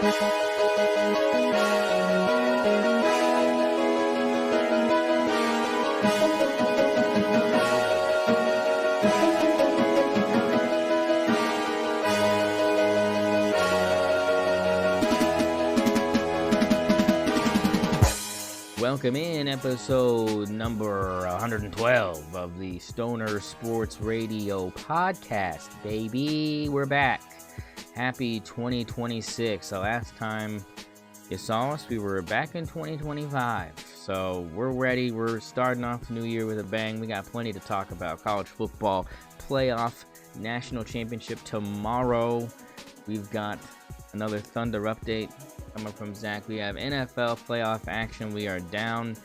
Welcome in episode number 112 of the St0ner Sports Radio podcast, baby. We're back. Happy 2026. The last time you saw us, we were back in 2025. So we're ready. We're starting off the new year with a bang. We got plenty to talk about. College football playoff national championship tomorrow. We've got another Thunder update coming from Zach. We have NFL playoff action. We are down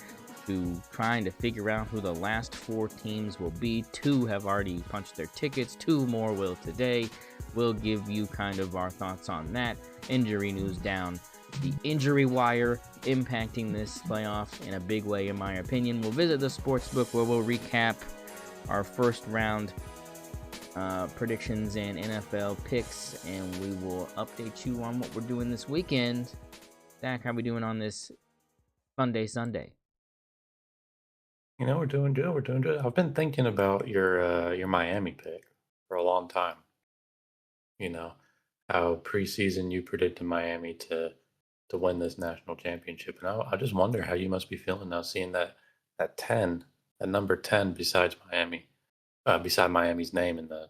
to trying to figure out who the last four teams will be. Two have already punched their tickets. Two more will today. We'll give you kind of our thoughts on that. Injury news down the injury wire, impacting this playoff in a big way, in my opinion. We'll visit the sportsbook where we'll recap our first round predictions and NFL picks, and we will update you on what we're doing this weekend. Zach, how we doing on this Sunday? You know, we're doing good. We're doing good. I've been thinking about your Miami pick for a long time. You know, how preseason you predicted Miami to win this national championship, and I just wonder how you must be feeling now, seeing that number 10 besides Miami, beside Miami's name in the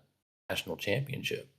national championship.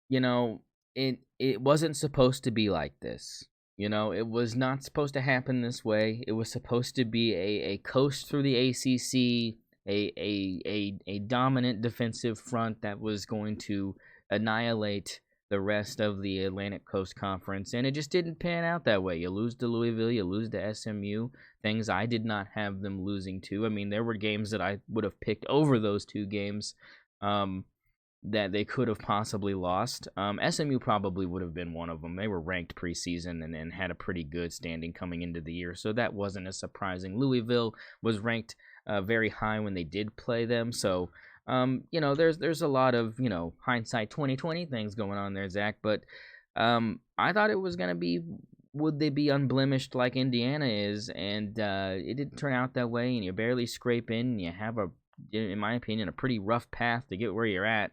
You know, it wasn't supposed to be like this. You know, it was not supposed to happen this way. It was supposed to be a coast through the ACC, a dominant defensive front that was going to annihilate the rest of the Atlantic Coast Conference, and it just didn't pan out that way. You lose to Louisville, you lose to SMU, things I did not have them losing to. I mean, there were games that I would have picked over those two games that they could have possibly lost. SMU probably would have been one of them. They were ranked preseason and had a pretty good standing coming into the year, so that wasn't as surprising. Louisville was ranked very high when they did play them, so you know, there's a lot of, you know, hindsight 2020 things going on there, Zach, but I thought it was going to be, would they be unblemished like Indiana is, and it didn't turn out that way, and you barely scrape in, and you have in my opinion, a pretty rough path to get where you're at,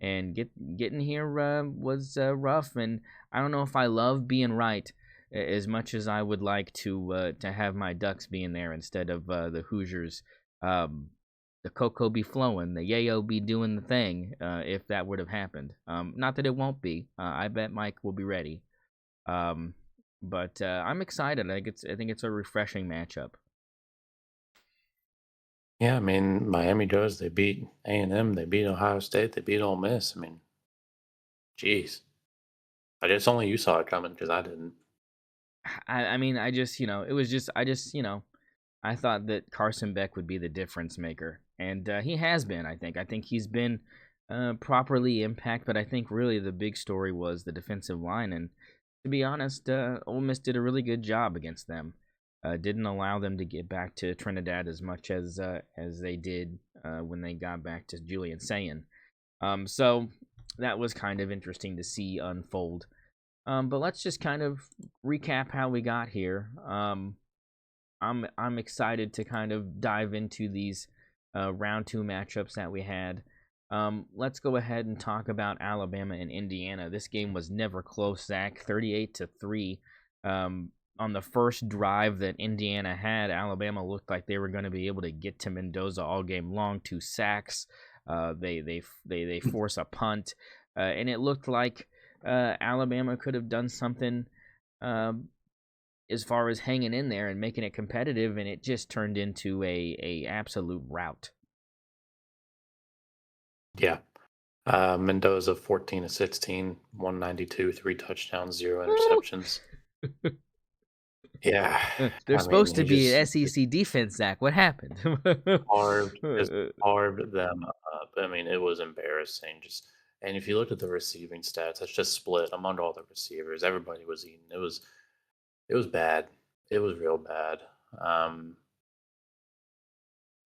and getting here was rough, and I don't know if I love being right as much as I would like to have my Ducks being there instead of the Hoosiers. The cocoa be flowing, the yayo be doing the thing, if that would have happened. Not that it won't be. I bet Mike will be ready. But I'm excited. I think it's a refreshing matchup. Yeah, I mean, Miami does. They beat A&M. They beat Ohio State. They beat Ole Miss. I mean, geez. I guess only you saw it coming because I didn't. I mean, I just, you know, you know, I thought that Carson Beck would be the difference maker, and he has been. I think he's been properly impacted, but I think really the big story was the defensive line, and to be honest, Ole Miss did a really good job against them. Didn't allow them to get back to Trinidad as much as they did when they got back to Julian Sayin. So that was kind of interesting to see unfold. But let's just kind of recap how we got here. I'm excited to kind of dive into these round two matchups that we had. Let's go ahead and talk about Alabama and Indiana. This game was never close, Zach. 38-3. On the first drive that Indiana had, Alabama looked like they were going to be able to get to Mendoza all game long. 2 sacks. They force a punt, and it looked like Alabama could have done something as far as hanging in there and making it competitive, and it just turned into a absolute rout. Yeah. Mendoza 14-16, 192, 3 touchdowns, 0 interceptions. Yeah. They're supposed to be an SEC defense, Zach. What happened? Carved them up. I mean, it was embarrassing. And if you look at the receiving stats, that's just split among all the receivers. Everybody was eating. It was bad. It was real bad.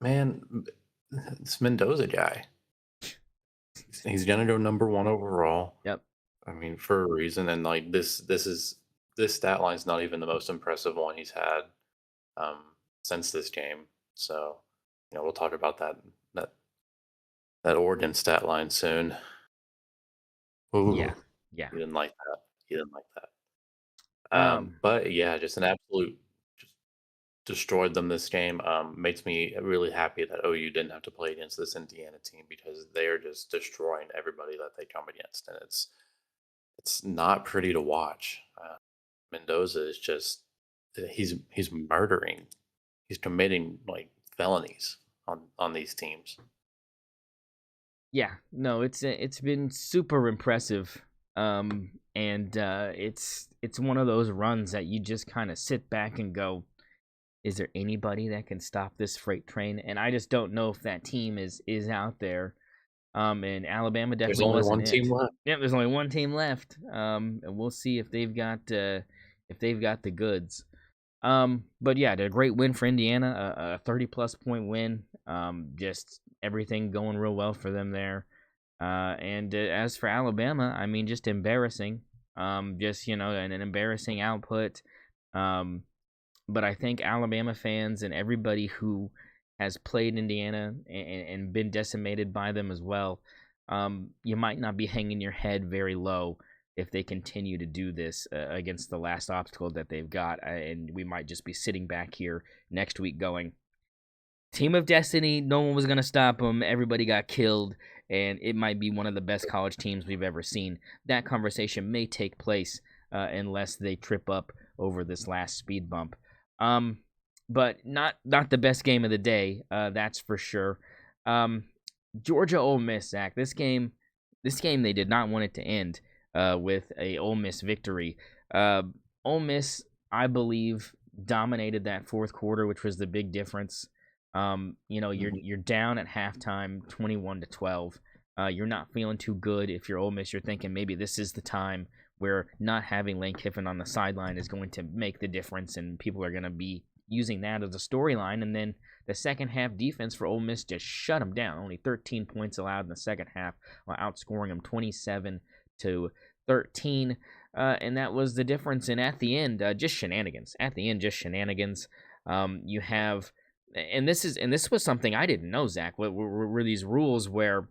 Man, this Mendoza guy. He's gonna go number 1 overall. Yep. I mean, for a reason, and like this stat line's not even the most impressive one he's had since this game. So, we'll talk about that that Oregon stat line soon. Yeah, Ooh, yeah. he didn't like that. He didn't like that. Um, But yeah, just an absolute just destroyed them this game. Makes me really happy that OU didn't have to play against this Indiana team because they're just destroying everybody that they come against, and it's not pretty to watch. Mendoza is just he's murdering. He's committing like felonies on these teams. yeah, no, it's been super impressive. And it's one of those runs that you just kind of sit back and go, is there anybody that can stop this freight train? And I just don't know if that team is out there. And Alabama There's definitely only wasn't one team it. left. Yep, there's only one team left. And we'll see if they've got the goods. But yeah, a great win for Indiana, a 30 plus point win. Just everything going real well for them there. And as for Alabama, I mean, just embarrassing. Just an embarrassing output. Um, but I think Alabama fans and everybody who has played Indiana and been decimated by them as well, you might not be hanging your head very low if they continue to do this against the last obstacle that they've got. And we might just be sitting back here next week going, Team of Destiny, no one was going to stop them. Everybody got killed, and it might be one of the best college teams we've ever seen. That conversation may take place unless they trip up over this last speed bump. Um, but not the best game of the day, that's for sure. Um, Georgia Ole Miss, Zach. This game they did not want it to end with a Ole Miss victory. Uh, Ole Miss, I believe, dominated that fourth quarter, which was the big difference. You're Mhm. you're down at halftime, 21-12. You're not feeling too good if you're Ole Miss. You're thinking maybe this is the time where not having Lane Kiffin on the sideline is going to make the difference, and people are going to be using that as a storyline. And then the second half defense for Ole Miss just shut them down. Only 13 points allowed in the second half, while outscoring them 27-13. And that was the difference. And at the end, just shenanigans. At the end, just shenanigans. You have and this was something I didn't know, Zach. Were these rules where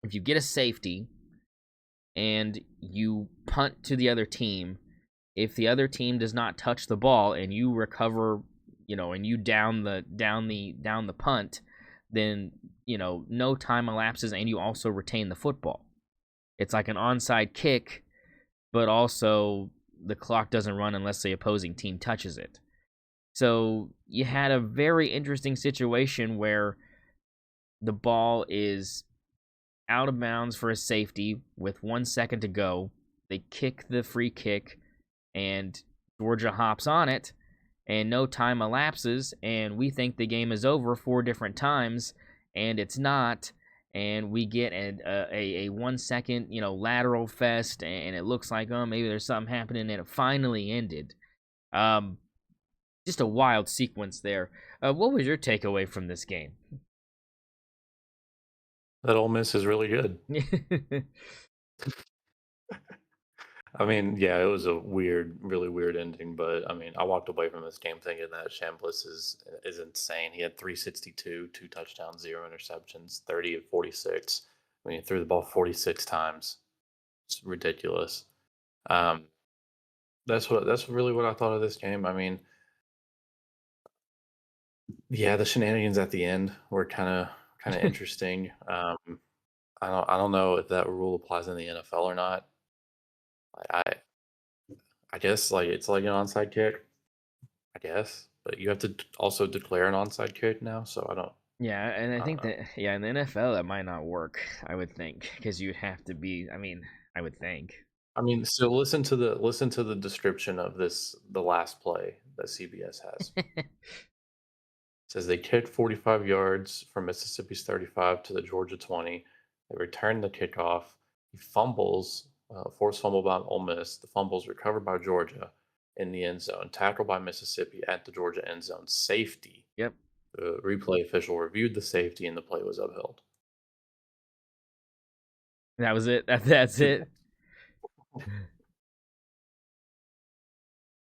if you get a safety and you punt to the other team, if the other team does not touch the ball and you recover, and you down the punt, then no time elapses and you also retain the football. It's like an onside kick, but also the clock doesn't run unless the opposing team touches it. So you had a very interesting situation where the ball is out of bounds for a safety with 1 second to go. They kick the free kick, and Georgia hops on it, and no time elapses, and we think the game is over 4 different times, and it's not. And we get a 1 second, lateral fest, and it looks like, oh, maybe there's something happening, and it finally ended. Um, just a wild sequence there. What was your takeaway from this game? That Ole Miss is really good. I mean, yeah, it was a weird, really weird ending, but I mean, I walked away from this game thinking that Chambliss is insane. He had 362, 2 touchdowns, 0 interceptions, 30 of 46. I mean, he threw the ball 46 times. It's ridiculous. Um, that's really what I thought of this game. I mean, yeah, the shenanigans at the end were kind of interesting. I don't know if that rule applies in the NFL or not. I guess like it's like an onside kick. I guess, but you have to also declare an onside kick now. So Yeah, and I I don't think know. that in the NFL that might not work. I would think because you'd have to be. I mean, I would think. I mean, so listen to the description of the last play that CBS has. It says they kicked 45 yards from Mississippi's 35 to the Georgia 20. They return the kickoff. He fumbles, forced fumble by Ole Miss. The fumbles recovered by Georgia in the end zone, tackled by Mississippi at the Georgia end zone. Safety. Yep, The replay official reviewed the safety and the play was upheld. that was it. That's it.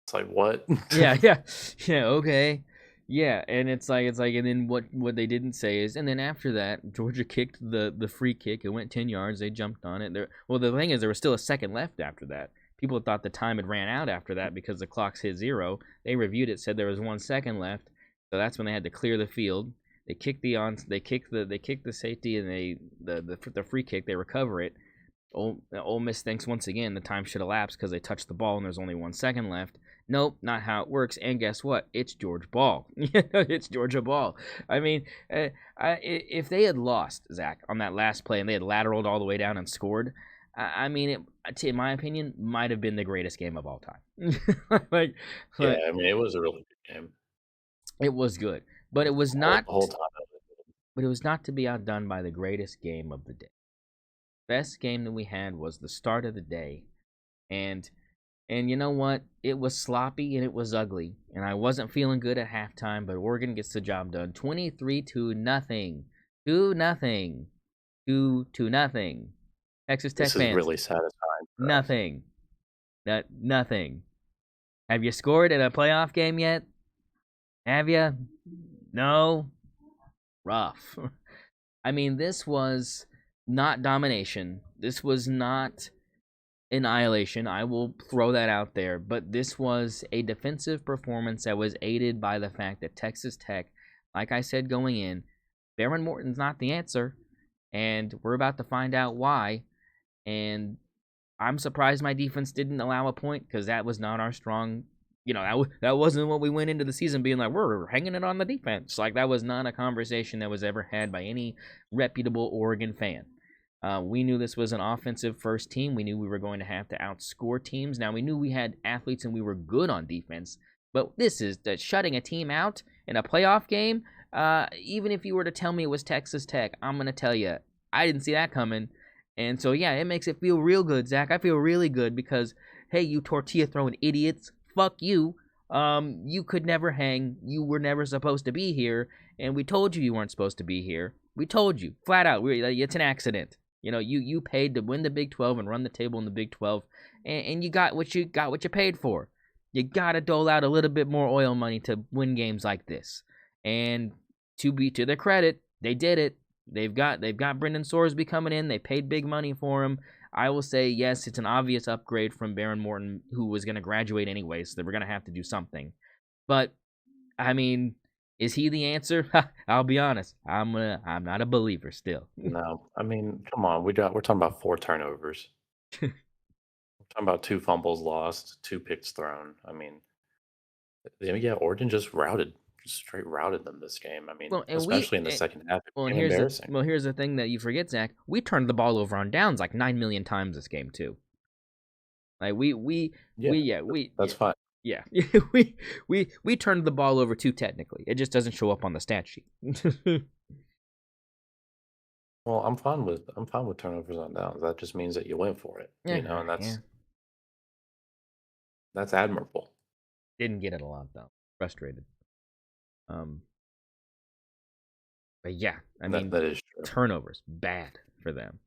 It's like, what? Yeah, yeah, okay. Yeah, and and then what they didn't say is, and then after that, Georgia kicked the free kick. It went 10 yards. They jumped on it. Well, the thing is, there was still a second left after that. People thought the time had ran out after that because the clocks hit zero. They reviewed it, said there was 1 second left, so that's when they had to clear the field. They kick the safety, and the free kick. They recover it. Ole Miss thinks once again the time should elapse because they touched the ball and there's only 1 second left. Nope, not how it works. And guess what? It's Georgia ball. It's Georgia ball. I mean, if they had lost, Zach, on that last play and they had lateraled all the way down and scored, I mean, in my opinion, might have been the greatest game of all time. like, Yeah, like, I mean, it was a really good game. it was good, but it was The not. whole time. But it was not to be outdone by the greatest game of the day. Best game that we had was the start of the day, and you know what? It was sloppy and it was ugly, and I wasn't feeling good at halftime. But Oregon gets the job done, 23-0, 2-0, 2-0. Texas Tech This is fans, really satisfying for us. nothing, nothing. Have you scored in a playoff game yet? Have you? No. Rough. I mean, this was not domination. This was not annihilation. I will throw that out there. But this was a defensive performance that was aided by the fact that Texas Tech, like I said going in, Behrman Morton's not the answer. And we're about to find out why. And I'm surprised my defense didn't allow a point because that was not our strong. That wasn't what we went into the season being like, we're hanging it on the defense. Like, that was not a conversation that was ever had by any reputable Oregon fan. We knew this was an offensive first team. We knew we were going to have to outscore teams. Now, we knew we had athletes and we were good on defense. But this is shutting a team out in a playoff game. Even if you were to tell me it was Texas Tech, I'm going to tell you, I didn't see that coming. And so, yeah, it makes it feel real good, Zach. I feel really good because, hey, you tortilla-throwing idiots, fuck you. You could never hang. You were never supposed to be here, and we told you weren't supposed to be here. We told you, flat out, it's an accident. You paid to win the Big 12 and run the table in the Big 12, and you got what you paid for. You got to dole out a little bit more oil money to win games like this. And to their credit, they did it. They've got Brendan Sorsby coming in. They paid big money for him. I will say, yes, it's an obvious upgrade from Behrman Morton, who was going to graduate anyway, so they were going to have to do something. But, I mean, is he the answer? I'll be honest. I'm not a believer still. No, I mean, come on. We're talking about 4 turnovers. We're talking about 2 fumbles lost, 2 picks thrown. I mean, yeah, Oregon just straight routed them this game. I mean, especially in the second half, it became embarrassing. Here's the thing that you forget, Zach. We turned the ball over on downs like 9 million times this game too. Like that's fine. Yeah, we turned the ball over too technically. It just doesn't show up on the stat sheet. Well, I'm fine with turnovers on downs. That just means that you went for it, and that's admirable. Didn't get it a lot though. Frustrated. But yeah, I mean, that is true. Turnovers bad for them.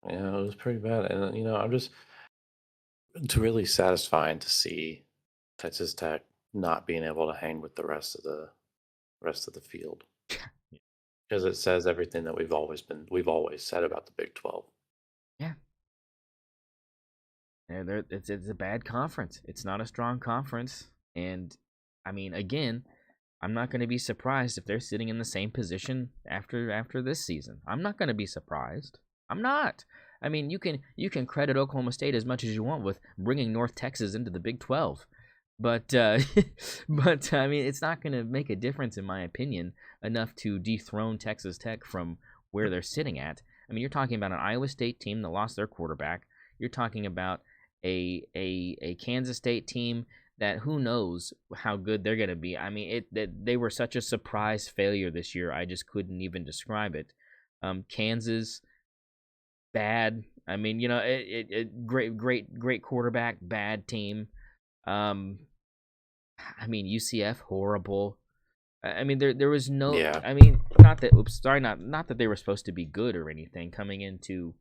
Yeah, it was pretty bad, and I'm just it's really satisfying to see Texas Tech not being able to hang with the rest of the field because it says everything that we've always said about the Big 12. Yeah. Yeah, it's a bad conference. It's not a strong conference, and I mean, again, I'm not going to be surprised if they're sitting in the same position after this season. I'm not going to be surprised. I'm not. I mean, you can credit Oklahoma State as much as you want with bringing North Texas into the Big 12, but but I mean, it's not going to make a difference, in my opinion, enough to dethrone Texas Tech from where they're sitting at. I mean, you're talking about an Iowa State team that lost their quarterback. You're talking about a Kansas State team that who knows how good they're going to be. I mean, they were such a surprise failure this year. I just couldn't even describe it. Kansas, bad. I mean, great quarterback, bad team. I mean, UCF, horrible. I mean, there was no. Yeah. I mean, not that. Oops, sorry, not that they were supposed to be good or anything coming into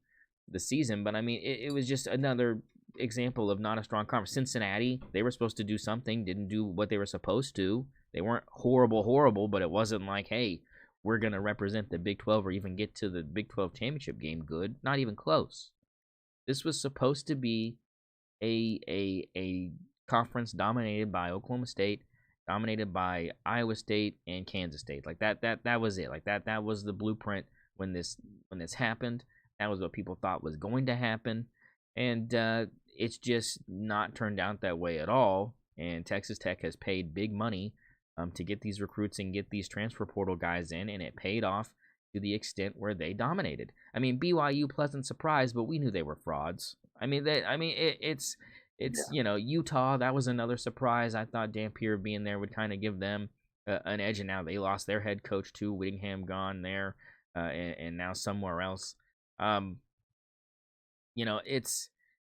the season. But I mean, it was just another example of not a strong conference. Cincinnati, they were supposed to do something, didn't do what they were supposed to. They weren't horrible, but it wasn't like, hey, we're gonna represent the Big 12 or even get to the Big 12 championship game. Good, not even close. This was supposed to be a conference dominated by Oklahoma State, dominated by Iowa State and Kansas State. Like that was it. Like that was the blueprint when this happened. That was what people thought was going to happen, and it's just not turned out that way at all. And Texas Tech has paid big money to get these recruits and get these transfer portal guys in, and it paid off to the extent where they dominated. I mean, BYU, pleasant surprise, but we knew they were frauds. It's Utah. That was another surprise. I thought Dampier being there would kind of give them an edge, and now they lost their head coach too. Whittingham gone there, and now somewhere else. It's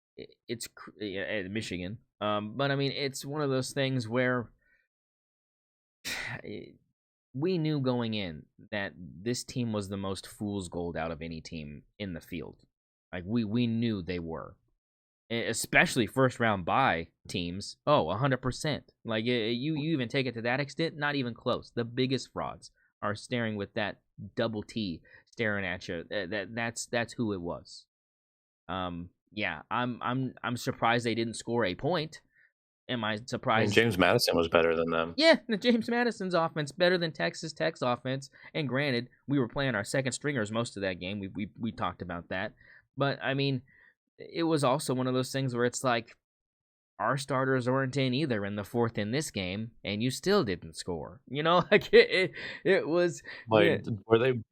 at Michigan. But I mean, it's one of those things where we knew going in that this team was the most fool's gold out of any team in the field. Like we knew they were, especially first round bye teams. Oh, 100%. Like you even take it to that extent, not even close. The biggest frauds are staring with that double T staring at you. That's who it was. Yeah, I'm surprised they didn't score a point. Am I surprised? I mean, James Madison was better than them. Yeah, James Madison's offense better than Texas Tech's offense. And granted, we were playing our second stringers most of that game. We talked about that. But I mean, it was also one of those things where it's like our starters weren't in either in the fourth in this game, and you still didn't score. Like it was. Like, Yeah.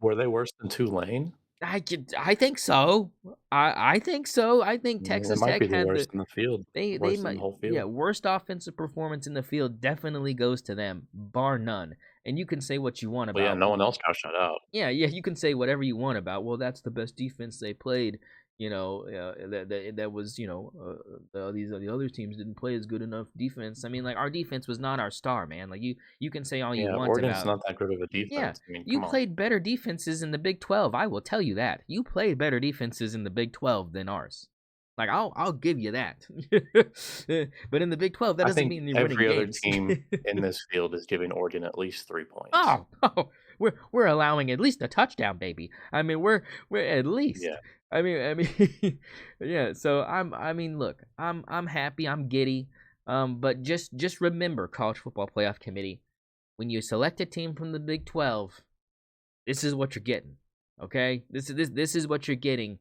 were they worse than Tulane? I think so. I think so. I think Texas It might Tech be the had worst in the field. they Worst in might the whole field. worst offensive performance in the field definitely goes to them, bar none. And you can say what you want Well, yeah, about. no one else got shut out. Yeah, you can say whatever you want about. Well, that's the best defense they played. That was the other teams didn't play as good enough defense. I mean, like our defense was not our star, man. Like you can say all you Yeah, want Oregon's about. not that good of a Yeah, defense. I mean, you come on. played better defenses in the Big 12. I will tell you that. You played better defenses in the Big 12 than ours. Like I'll give you that. But in the Big 12, that I doesn't think mean you're winning every other games. team in this field is giving Oregon at least 3 points. Oh, we're allowing at least a touchdown, baby. I mean, we're at least. Yeah. I mean, yeah. So look, I'm happy. I'm giddy. But just remember, College Football Playoff Committee, when you select a team from the Big 12, this is what you're getting. Okay, this is what you're getting,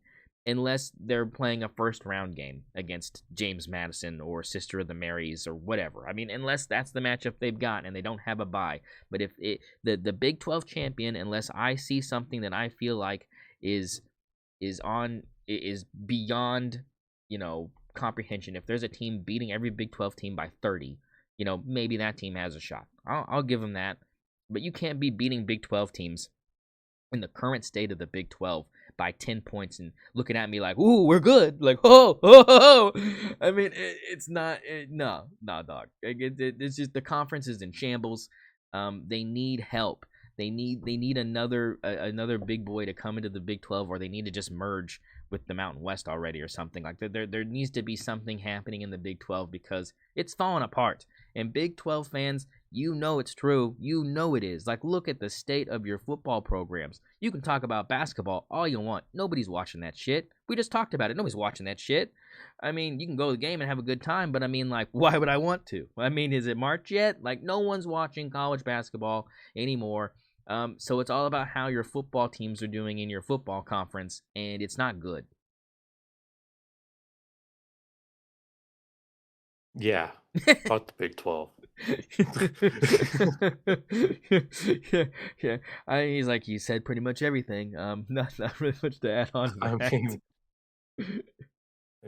unless they're playing a first round game against James Madison or Sister of the Marys or whatever. I mean, unless that's the matchup they've got and they don't have a bye. But if the Big 12 champion, unless I see something that I feel like is beyond comprehension, if there's a team beating every Big 12 team by 30, maybe that team has a shot. I'll give them that. But you can't be beating Big 12 teams in the current state of the Big 12 by 10 points and looking at me like, ooh, we're good. Like, oh. I mean, it's not, no, dog. It's just the conference is in shambles. They need help. They need another big boy to come into the Big 12, or they need to just merge with the Mountain West already or something. Like there needs to be something happening in the Big 12 because it's falling apart. And Big 12 fans, it's true. It is. Like, look at the state of your football programs. You can talk about basketball all you want. Nobody's watching that shit. We just talked about it. Nobody's watching that shit. I mean, you can go to the game and have a good time, but I mean, like, why would I want to? I mean, is it March yet? Like, no one's watching college basketball anymore. So it's all about how your football teams are doing in your football conference, and it's not good. Yeah. Fuck the Big 12. yeah. He's like, you said pretty much everything. Not really much to add on to that. I mean,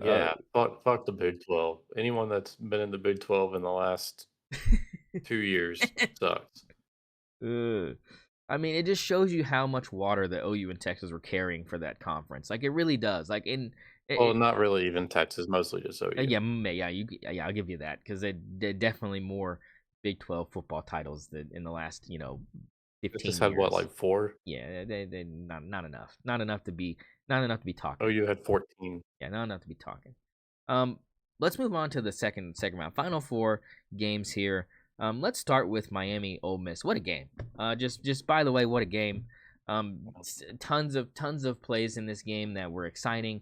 yeah, fuck the Big 12. Anyone that's been in the Big 12 in the last 2 years sucks. I mean, it just shows you how much water the OU and Texas were carrying for that conference. Like, it really does. Like, Not really even Texas, mostly just OU. I'll give you that because they're definitely more Big 12 football titles in the last It just 15 had what, years. like 4? Yeah, they not enough to be Oh, talking. you had 14. Yeah, not enough to be talking. Um, let's move on to the second round. Final four games here. Let's start with Miami Ole Miss. What a game! Just by the way, what a game! Tons of plays in this game that were exciting.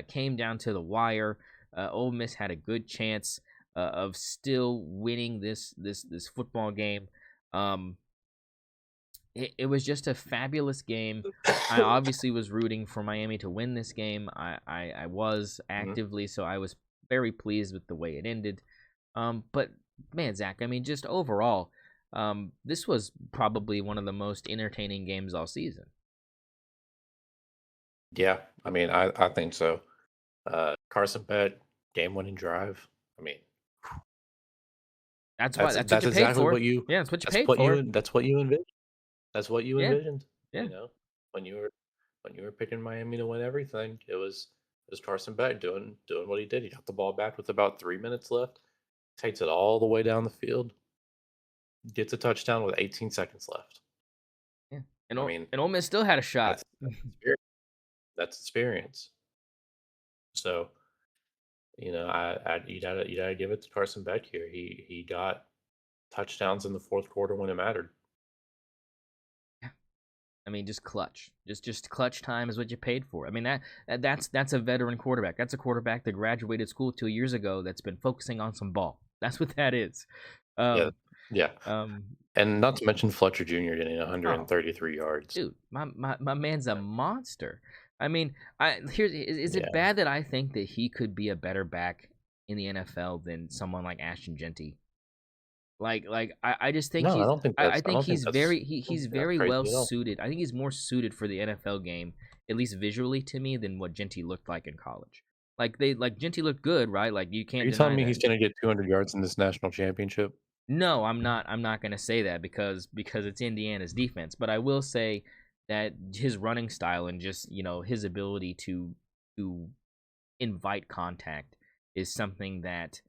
Came down to the wire. Ole Miss had a good chance of still winning this football game. Um, it was just a fabulous game. I obviously was rooting for Miami to win this game. I was Mhm. actively, so I was very pleased with the way it ended. But man, Zach, I mean, just overall, this was probably one of the most entertaining games all season. Yeah, I mean, I think so. Carson Bet game-winning drive. I mean, That's what that's you paid exactly for. what you Yeah, that's what you that's paid what you for. en that's what you envisioned. That's what you Yeah, envisioned, yeah. when you were picking Miami to win everything. It was Carson Beck doing what he did. He got the ball back with about 3 minutes left, takes it all the way down the field, gets a touchdown with 18 seconds left. Yeah. I mean, And Ole Miss still had a shot. that's experience. That's experience. So, you gotta give it to Carson Beck here. He got touchdowns in the fourth quarter when it mattered. I mean, just clutch. Just clutch time is what you paid for. I mean that's a veteran quarterback. That's a quarterback that graduated school 2 years ago that's been focusing on some ball. That's what that is. Yeah, Um, yeah, um, and not to mention Fletcher Jr. getting oh, 133 yards. dude, my man's a monster. I mean, is it Yeah. bad that I think that he could be a better back in the NFL than someone like Ashton Genty? I just think No, I don't think I that's I think don't think he's that's I don't he's think that's very well crazy at all. suited. I think he's more suited for the NFL game, at least visually to me, than what Genty looked like in college. Like Genty looked good, right? Like you Are can't you telling deny me that. he's gonna get 200 yards in this national championship? No, I'm not gonna say that because it's Indiana's defense, but I will say that his running style and just his ability to invite contact is something that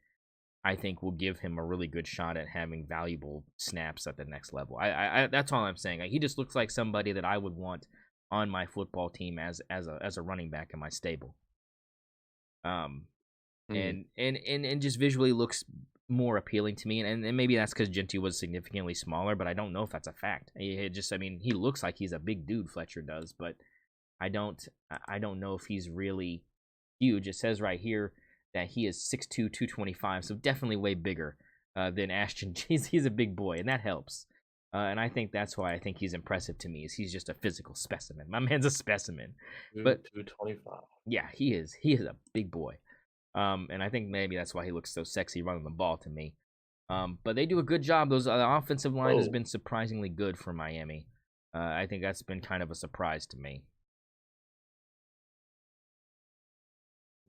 I think will give him a really good shot at having valuable snaps at the next level. I that's all I'm saying. Like, he just looks like somebody that I would want on my football team as a running back in my stable. Um, Mm, and just visually looks more appealing to me, and maybe that's because Genty was significantly smaller, but I don't know if that's a fact. I mean, he looks like he's a big dude. Fletcher does, but I don't know if he's really huge. It says right here that he is 6'2", 225, so definitely way bigger than Ashton. He's a big boy, and that helps. And I think that's why I think he's impressive to me. Is he's just a physical specimen. My man's a specimen. But 225. yeah, he is. He is a big boy. And I think maybe that's why he looks so sexy running the ball to me. But they do a good job. The offensive line has Whoa. been surprisingly good for Miami. I think that's been kind of a surprise to me.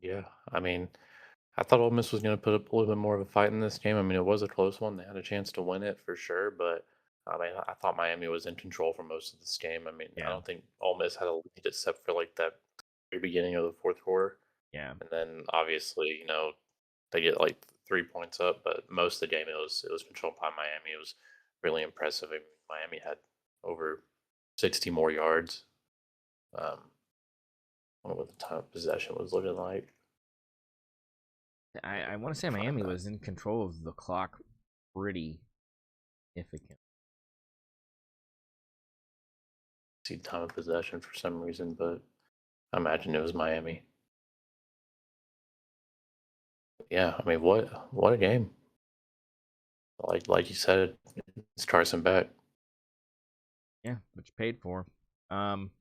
Yeah, I mean, I thought Ole Miss was gonna put up a little bit more of a fight in this game. I mean, it was a close one. They had a chance to win it for sure, but I mean, I thought Miami was in control for most of this game. I mean, I Yeah, don't think Ole Miss had a lead except for like that very beginning of the fourth quarter, yeah. and then obviously, they get like 3 points up, but most of the game it was controlled by Miami. It was really impressive. I mean, Miami had over 60 more yards. I wonder what the time of possession was looking like. I want to say Find Miami that. was in control of the clock pretty significant. See time of possession for some reason, but I imagine it was Miami. Yeah, I mean, what a game! Like you said, it's Carson Beck. Yeah, what you paid for. Um,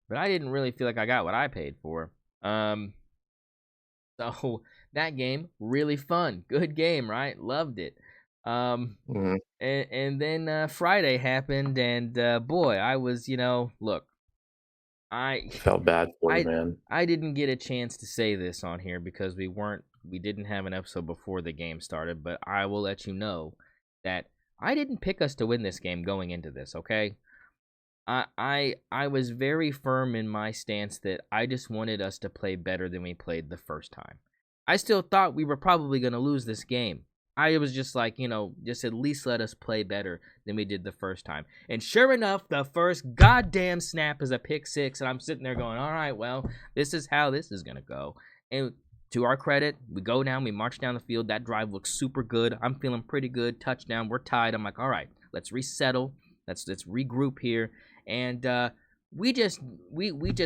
but I didn't really feel like I got what I paid for. Um, so that game really fun, good game, right? Loved it. Um, Mhm. and then Friday happened, and boy, I was look, I Felt bad for you, I man. I didn't get a chance to say this on here because we didn't have an episode before the game started, but I will let you know that I didn't pick us to win this game going into this, okay? I was very firm in my stance that I just wanted us to play better than we played the first time. I still thought we were probably going to lose this game. I was just like, just at least let us play better than we did the first time. And sure enough, the first goddamn snap is a pick six, and I'm sitting there going, all right, well, this is how this is gonna go. And to our credit, we go down, we march down the field. That drive looks super good. I'm feeling pretty good. Touchdown, we're tied. I'm like, all right, let's resettle. Let's regroup here. And we just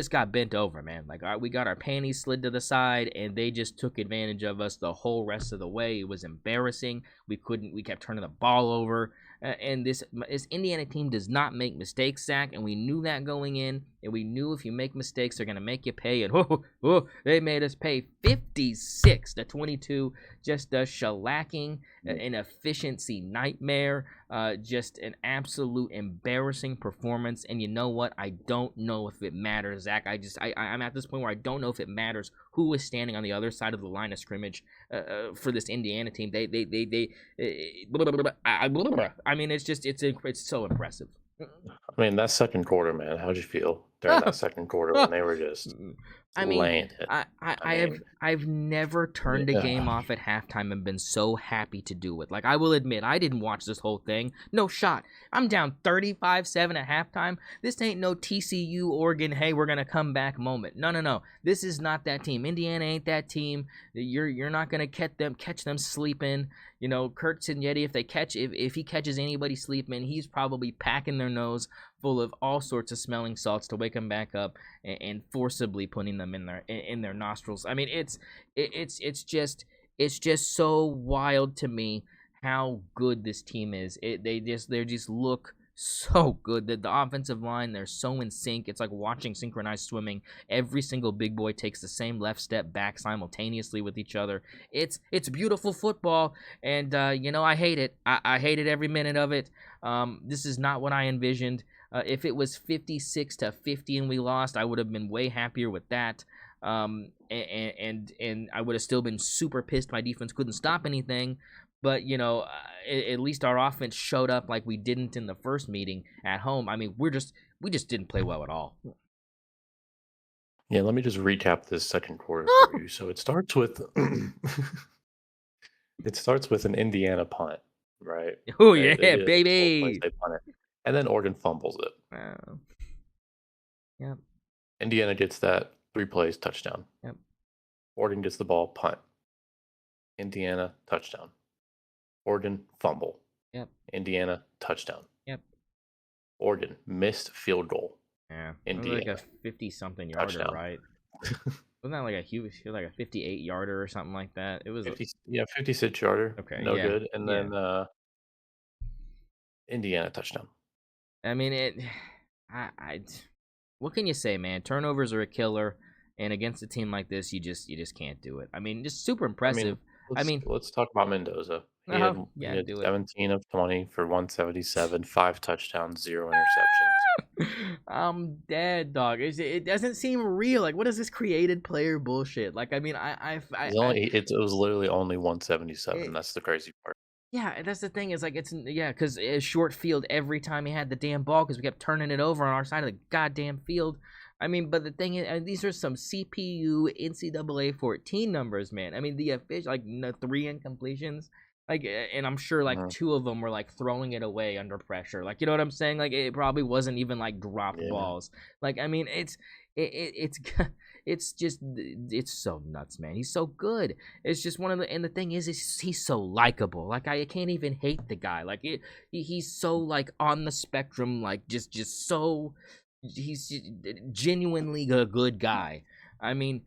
got bent over, man. Like we got our panties slid to the side, and they just took advantage of us the whole rest of the way. It was embarrassing. We kept turning the ball over. And this Indiana team does not make mistakes, Zach, and we knew that going in, and we knew if you make mistakes, they're going to make you pay, and they made us pay 56-22, just a shellacking, an efficiency nightmare, just an absolute embarrassing performance, and you know what? I don't know if it matters, Zach. I'm at this point where I don't know if it matters who is standing on the other side of the line of scrimmage for this Indiana team. I mean, it's so impressive. I mean, that second quarter, man. How'd you feel during that second quarter when they were just laying it? I've never turned a game off at halftime and been so happy to do it. Like, I will admit, I didn't watch this whole thing. No shot. I'm down 35-7 at halftime. This ain't no TCU, Oregon, hey, we're gonna come back moment. No. This is not that team. Indiana ain't that team. You're not gonna catch them sleeping. Kurt Signetti, if he catches anybody sleeping, he's probably packing their nose full of all sorts of smelling salts to wake them back up and forcibly putting them in their nostrils. I mean, it's just so wild to me how good this team is. They just look so good. The offensive line, they're so in sync. It's like watching synchronized swimming. Every single big boy takes the same left step back simultaneously with each other. It's beautiful football, and I hate it. I hated every minute of it. This is not what I envisioned. If it was 56-50 and we lost, I would have been way happier with that. And I would have still been super pissed my defense couldn't stop anything. But, at least our offense showed up like we didn't in the first meeting at home. I mean, we just didn't play well at all. Yeah, let me just recap this second quarter for you. So it starts with an Indiana punt, right? Oh, yeah, baby. They punt it, and then Oregon fumbles it. Yep. Indiana gets that 3 plays, touchdown. Yep. Oregon gets the ball, punt. Indiana, touchdown. Oregon, fumble. Yep. Indiana, touchdown. Yep. Oregon, missed field goal. Yeah. Indiana, like a 50-something yarder, touchdown. Right? Wasn't that like a huge, like a 58-yarder or something like that? It was 56 yarder. Okay, no yeah, good. And then Indiana, touchdown. I mean, what can you say, man? Turnovers are a killer, and against a team like this, you just can't do it. I mean, just super impressive. Let's talk about Mendoza. He had 17 of 20 for 177, 5 touchdowns, 0 interceptions. I'm dead, dog. It doesn't seem real. Like, what is this created player bullshit? Like, I mean, it was literally only 177. That's the crazy part. Yeah, that's the thing. Is like because it's short field every time he had the damn ball because we kept turning it over on our side of the goddamn field. I mean, but the thing is, these are some CPU NCAA 14 numbers, man. I mean, the official 3 incompletions, and I'm sure 2 of them were throwing it away under pressure. You know what I'm saying? It probably wasn't even dropped balls. I mean, it's just so nuts, man. He's so good. It's just and the thing is he's so likable. I can't even hate the guy. He's so on the spectrum. Just so. He's genuinely a good guy. I mean,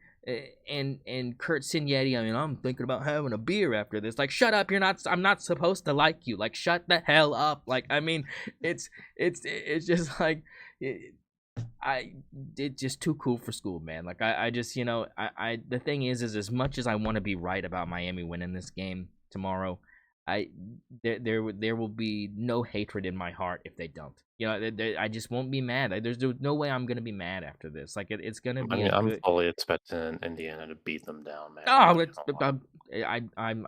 and Kurt Signetti, I mean, I'm thinking about having a beer after this. Shut up, I'm not supposed to like you. Shut the hell up. I mean, it's just it's just too cool for school, man. I just, the thing is as much as I want to be right about Miami winning this game tomorrow, there will be no hatred in my heart if they don't. I just won't be mad. There's no way I'm gonna be mad after this. It's gonna be. I mean, I'm fully expecting Indiana to beat them down, man. Oh, I'm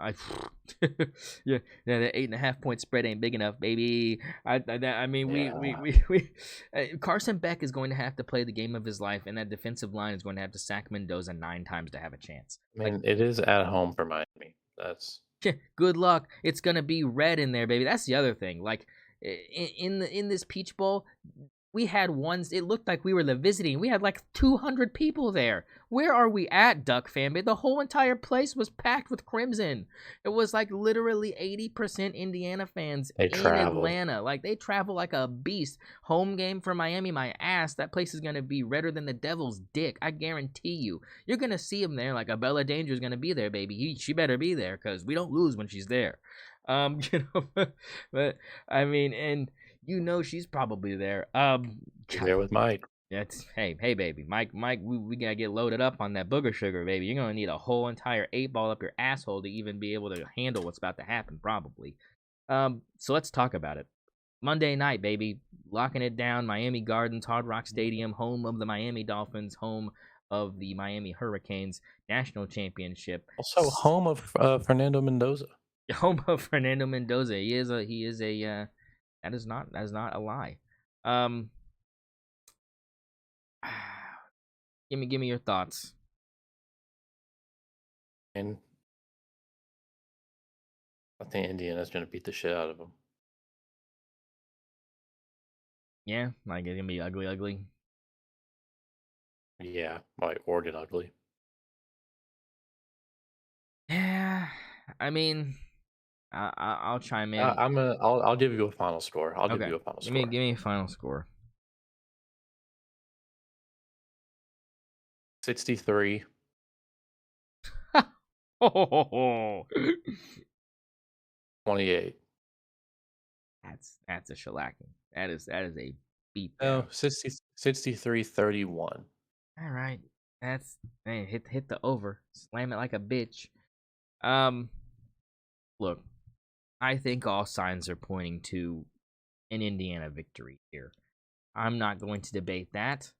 yeah. The 8.5 point spread ain't big enough, baby. I mean, we Carson Beck is going to have to play the game of his life, and that defensive line is going to have to sack Mendoza 9 times to have a chance. I mean, it is at home for Miami. That's Good luck. It's gonna be red in there, baby. That's the other thing. Like in this Peach Bowl, we had ones. It looked like we were the visiting. We had like 200 people there. Where are we at, Duck fan? The whole entire place was packed with Crimson. It was like literally 80% Indiana fans They in travel. Atlanta. Like they travel like a beast. Home game for Miami, my ass. That place is gonna be redder than the devil's dick. I guarantee you. You're gonna see him there. Like a Bella Danger's gonna be there, baby. She better be there because we don't lose when she's there. But I mean, and she's probably there. He's God, there with Mike. that's hey, baby, Mike, we gotta get loaded up on that booger sugar, baby. You're gonna need a whole entire 8-ball up your asshole to even be able to handle what's about to happen, probably. So let's talk about it. Monday night, baby, locking it down. Miami Gardens, Hard Rock Stadium, home of the Miami Dolphins, home of the Miami Hurricanes, national championship. Also, home of Fernando Mendoza. Home of Fernando Mendoza. He is a that is not a lie. Give me your thoughts. And I think Indiana's going to beat the shit out of them. Yeah, like it's gonna be ugly. Yeah, like or get ugly. Yeah, I mean, I'll chime in. I'll give you a final score. I'll give Okay, you a final give me score. give me a final score. 63. Oh, 28. that's a shellacking. That is a beat No, down. 63 31. All right, that's man, hit the over, slam it like a bitch. Um, look, I think all signs are pointing to an Indiana victory here. I'm not going to debate that.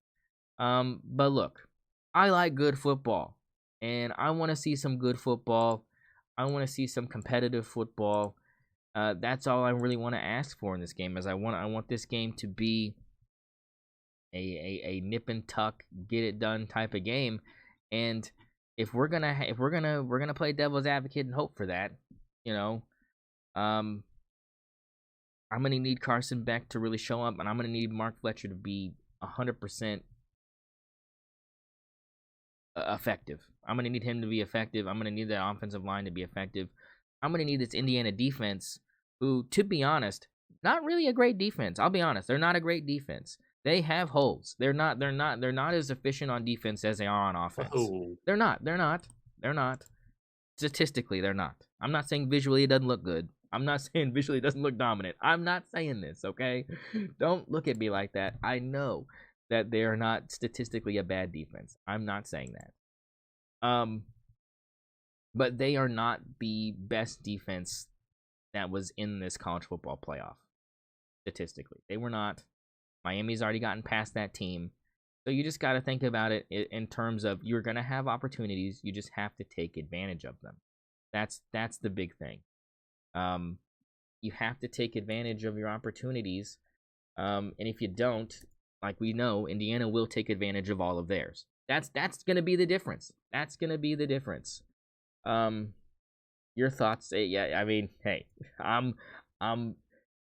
But look, I like good football, and I want to see some good football. I want to see some competitive football. That's all I really want to ask for in this game. Is I want this game to be a nip and tuck, get it done type of game. And if we're gonna play devil's advocate and hope for that, you know, um, I'm gonna need Carson Beck to really show up, and I'm gonna need Mark Fletcher to be 100% effective. I'm gonna need him to be effective. I'm gonna need the offensive line to be effective. I'm gonna need this Indiana defense, who, to be honest, not really a great defense. I'll be honest, they're not a great defense. They have holes. They're not as efficient on defense as they are on offense. Oh, They're not. They're not. Statistically, they're not. I'm not saying visually it doesn't look good. I'm not saying visually it doesn't look dominant. I'm not saying this, okay? Don't look at me like that. I know that they are not statistically a bad defense. I'm not saying that. But they are not the best defense that was in this college football playoff. Statistically, they were not. Miami's already gotten past that team. So you just got to think about it in terms of you're going to have opportunities. You just have to take advantage of them. That's the big thing. You have to take advantage of your opportunities. And if you don't, like we know, Indiana will take advantage of all of theirs. That's going to be the difference. That's going to be the difference. Your thoughts? Yeah, I mean, hey, I'm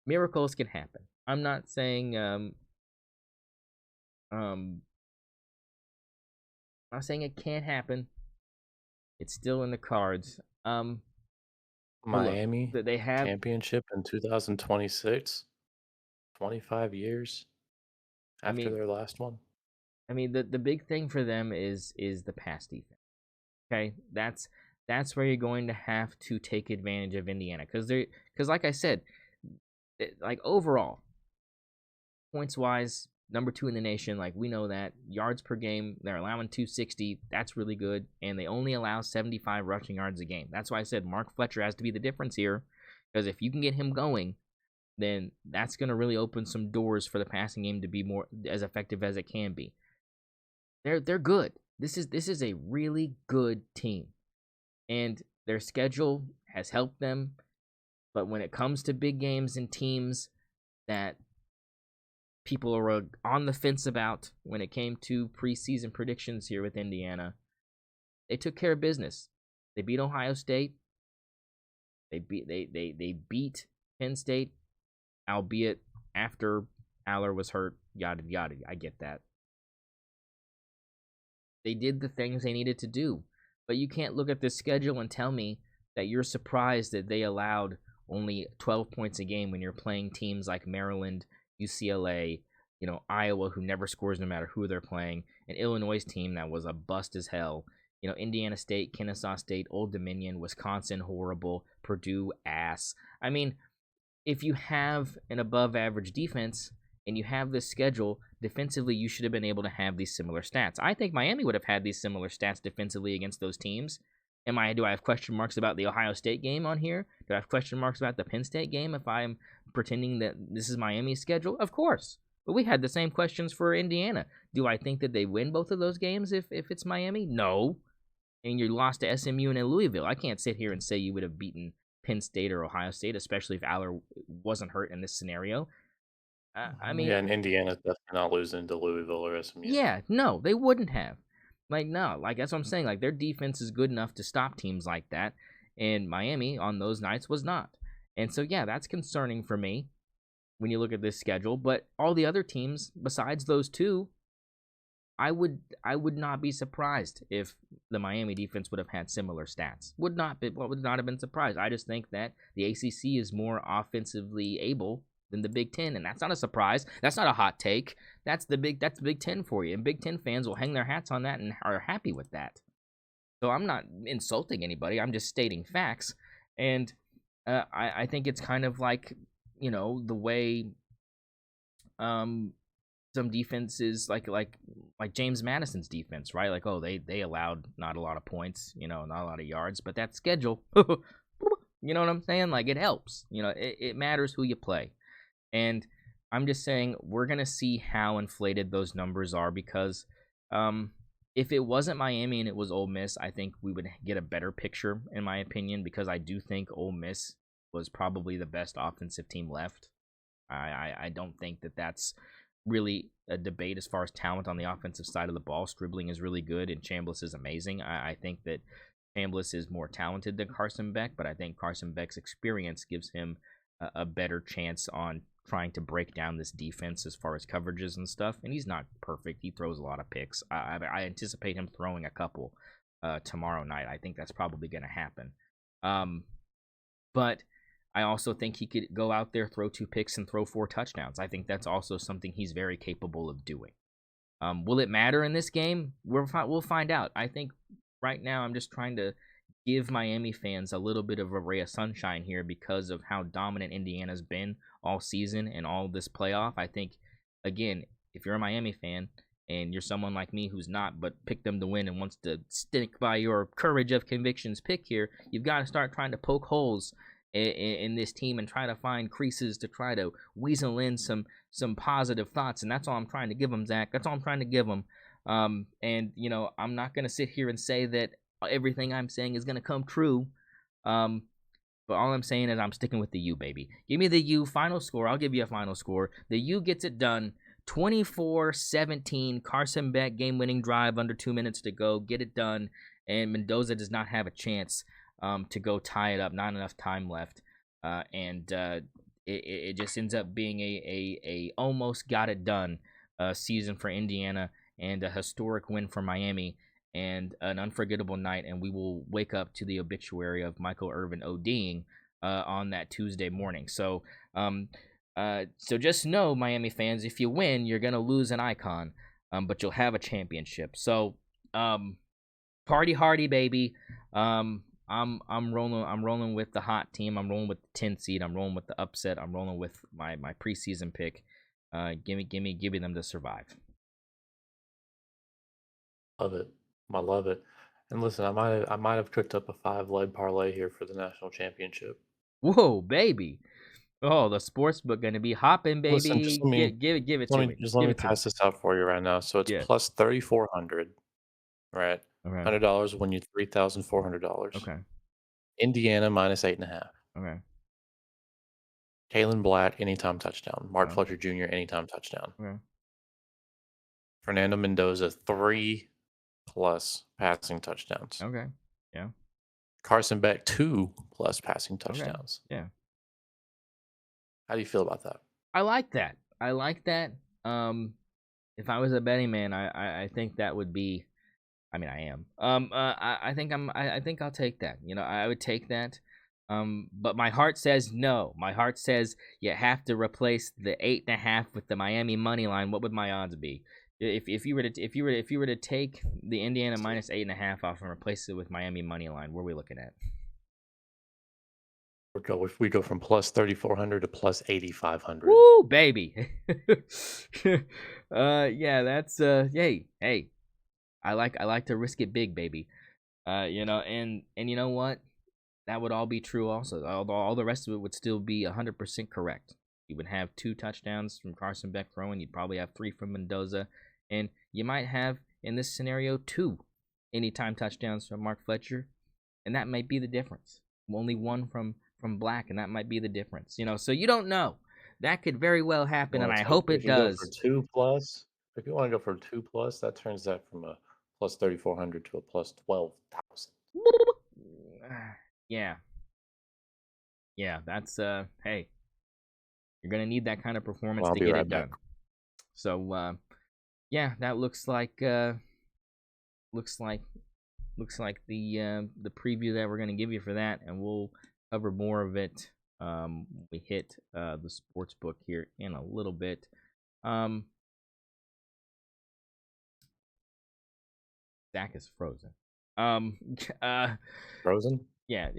miracles can happen. I'm not saying I'm not saying it can't happen. It's still in the cards. But look, Miami they have. championship in 2026. 25 years I after mean, their last one. the big thing for them is the pass defense. Okay, that's where you're going to have to take advantage of Indiana because like I said, like overall points wise, number 2 in the nation. Like we know that yards per game, they're allowing 260. That's really good, and they only allow 75 rushing yards a game. That's why I said Mark Fletcher has to be the difference here, because if you can get him going, then that's going to really open some doors for the passing game to be more as effective as it can be. They're good. This is a really good team, and their schedule has helped them. But when it comes to big games and teams that people are on the fence about, when it came to preseason predictions here with Indiana, they took care of business. They beat Ohio State. They beat Penn State, albeit after Aller was hurt. Yada yada. I get that. They did the things they needed to do, but you can't look at this schedule and tell me that you're surprised that they allowed only 12 points a game when you're playing teams like Maryland, UCLA, Iowa, who never scores no matter who they're playing, an Illinois team that was a bust as hell, Indiana State, Kennesaw State, Old Dominion, Wisconsin, horrible, Purdue, ass. I mean, if you have an above average defense and you have this schedule, defensively, you should have been able to have these similar stats. I think Miami would have had these similar stats defensively against those teams. Do I have question marks about the Ohio State game on here? Do I have question marks about the Penn State game if I'm pretending that this is Miami's schedule? Of course. But we had the same questions for Indiana. Do I think that they win both of those games if it's Miami? No. And you lost to SMU and Louisville. I can't sit here and say you would have beaten Penn State or Ohio State, especially if Aller wasn't hurt in this scenario. I mean, Yeah, and Indiana's definitely not losing to Louisville or SMU. yeah, no, they wouldn't have. No, that's what I'm saying. Their defense is good enough to stop teams like that, and Miami on those nights was not. And so, yeah, that's concerning for me when you look at this schedule. But all the other teams, besides those two, I would not be surprised if the Miami defense would have had similar stats. Would not have been surprised. I just think that the ACC is more offensively able than the Big Ten, and that's not a surprise. That's not a hot take. That's Big Ten for you, and Big Ten fans will hang their hats on that and are happy with that. So I'm not insulting anybody. I'm just stating facts, and I think it's kind of like the way some defenses like James Madison's defense, right? Like, oh, they allowed not a lot of points, not a lot of yards, but that schedule, you know what I'm saying? Like, it helps. It matters who you play. And I'm just saying we're going to see how inflated those numbers are because if it wasn't Miami and it was Ole Miss, I think we would get a better picture, in my opinion, because I do think Ole Miss was probably the best offensive team left. I don't think that that's really a debate as far as talent on the offensive side of the ball. Stribling is really good and Chambliss is amazing. I think that Chambliss is more talented than Carson Beck, but I think Carson Beck's experience gives him a better chance on trying to break down this defense as far as coverages and stuff. And he's not perfect. He throws a lot of picks. I anticipate him throwing a couple tomorrow night. I think that's probably going to happen. But I also think he could go out there, throw 2 picks, and throw 4 touchdowns. I think that's also something he's very capable of doing. Will it matter in this game? We'll find out. I think right now I'm just trying to give Miami fans a little bit of a ray of sunshine here because of how dominant Indiana's been all season and all this playoff. I think, again, if you're a Miami fan and you're someone like me who's not but picked them to win and wants to stick by your courage of convictions pick here, you've got to start trying to poke holes in this team and try to find creases to try to weasel in some positive thoughts. And that's all I'm trying to give them, Zach. That's all I'm trying to give them. And I'm not going to sit here and say that everything I'm saying is going to come true. But all I'm saying is I'm sticking with the U, baby. Give me the U final score. I'll give you a final score. The U gets it done. 24-17, Carson Beck game-winning drive under 2 minutes to go. Get it done. And Mendoza does not have a chance to go tie it up. Not enough time left. It just ends up being a almost got it done season for Indiana and a historic win for Miami and an unforgettable night. And we will wake up to the obituary of Michael Irvin ODing on that Tuesday morning. So just know, Miami fans, if you win, you're going to lose an icon, but you'll have a championship. So party hardy, baby. I'm rolling with the hot team. I'm rolling with the 10 seed. I'm rolling with the upset. I'm rolling with my preseason pick. Give me them to survive. Love it. I love it. And listen, I might have cooked up a 5-leg parlay here for the national championship. Whoa, baby! Oh, the sports book gonna be hopping, baby. Listen, just let me give it to me. let me pass this out for you right now. So it's Yeah. plus 3,400, right? Okay. $100 win you $3,400. Okay. Indiana minus 8.5. Okay. Kalen Black anytime touchdown. Mark Okay. Fletcher Jr. anytime touchdown. Okay. Fernando Mendoza 3+ passing touchdowns. Okay. Yeah. Carson Beck 2+ passing Okay. touchdowns. Yeah. How do you feel about that? I like that. I like that. If I was a betting man, I think that would be. I mean, I am. I think I think I'll take that. You know, I would take that. But my heart says no. My heart says you have to replace the 8.5 with the Miami money line. What would my odds be? If you were to if you were to take the Indiana minus 8.5 off and replace it with Miami money line, what are we looking at? If we go from plus 3,400 to plus 8,500. Woo, baby. Yeah, that's hey. I like to risk it big, baby. You know, and you know what? That would all be true also. All the rest of it would still be 100% correct. You would have 2 touchdowns from Carson Beck throwing. You'd probably have 3 from Mendoza, and you might have in this scenario 2 anytime touchdowns from Mark Fletcher, and that might be the difference. Only 1 from Black, and that might be the difference. You know, so you don't know. That could very well happen, and Well, I so hope if it you go for does. 2 plus, if you want to go for 2 plus, that turns that from a plus 3,400 to a plus 12,000. Yeah, yeah. That's hey, you're gonna need that kind of Well, performance I'll to be get right it back. done. So yeah, that looks like the preview that we're gonna give you for that, and we'll cover more of it when we hit the sports book here in a little bit. Um, Zach is frozen. Um, uh, Frozen? yeah,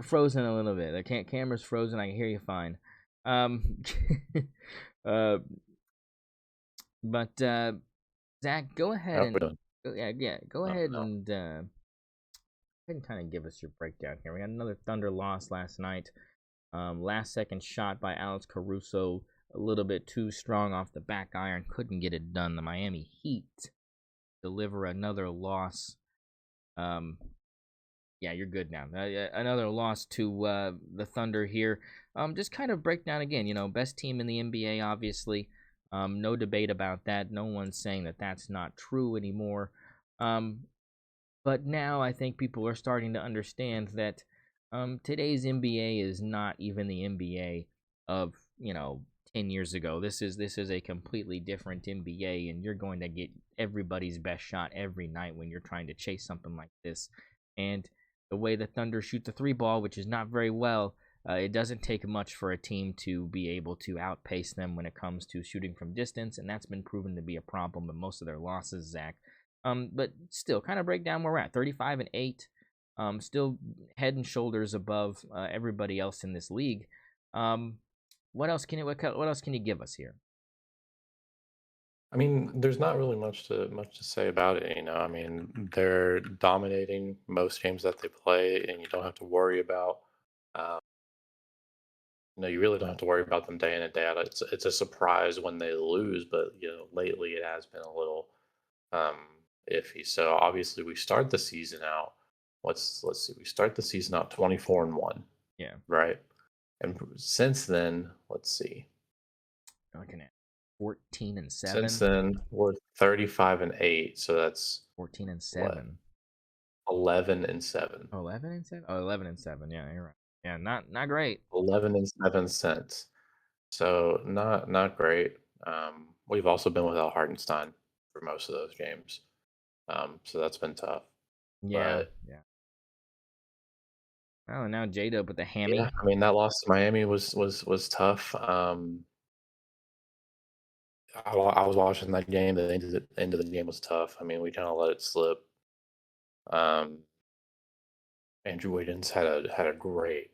frozen a little bit. The camera's frozen. I can hear you fine. Um, uh, but Zach, go ahead How we and doing? yeah, go Oh, ahead no. and kind of give us your breakdown here. We had another Thunder loss last night. Last second shot by Alex Caruso, a little bit too strong off the back iron, couldn't get it done. The Miami Heat deliver another loss. Um, yeah, you're good now. Another loss to the Thunder here. Just kind of break down again. You know, best team in the NBA, obviously. No debate about that. No one's saying that that's not true anymore. Um, but now I think people are starting to understand that today's NBA is not even the NBA of 10 years ago. This is a completely different NBA, and you're going to get everybody's best shot every night when you're trying to chase something like this. And the way the Thunder shoot the 3 ball, which is not very well, it doesn't take much for a team to be able to outpace them when it comes to shooting from distance, and that's been proven to be a problem in most of their losses, Zach. But still, kind of break down where we're at. 35-8, still head and shoulders above everybody else in this league. What else can you give us here? I mean, there's not really much to say about it, you know. I mean, they're dominating most games that they play, and you don't have to worry about. Um, you really don't have to worry about them day in and day out. It's a surprise when they lose, but lately it has been a little iffy. So obviously, we start the season out. Let's see. We start the season out 24-1, Yeah, right? And since then, let's see. you're looking at 14 and Since 7. then, we're 35-8. So that's 14 and what 7. 11-7. 11 and 7. Oh, 11 and 7. Yeah, you're right. Yeah, not great. 11-7 cents. So not great. We've also been without Hartenstein for most of those games. So that's been tough. Yeah, But yeah. Oh, and now J-Dub with the yeah, hammy. I mean that loss to Miami was tough. I was watching that game. The end of the game was tough. I mean, we kind of let it slip. Um, Andrew Wiggins had a great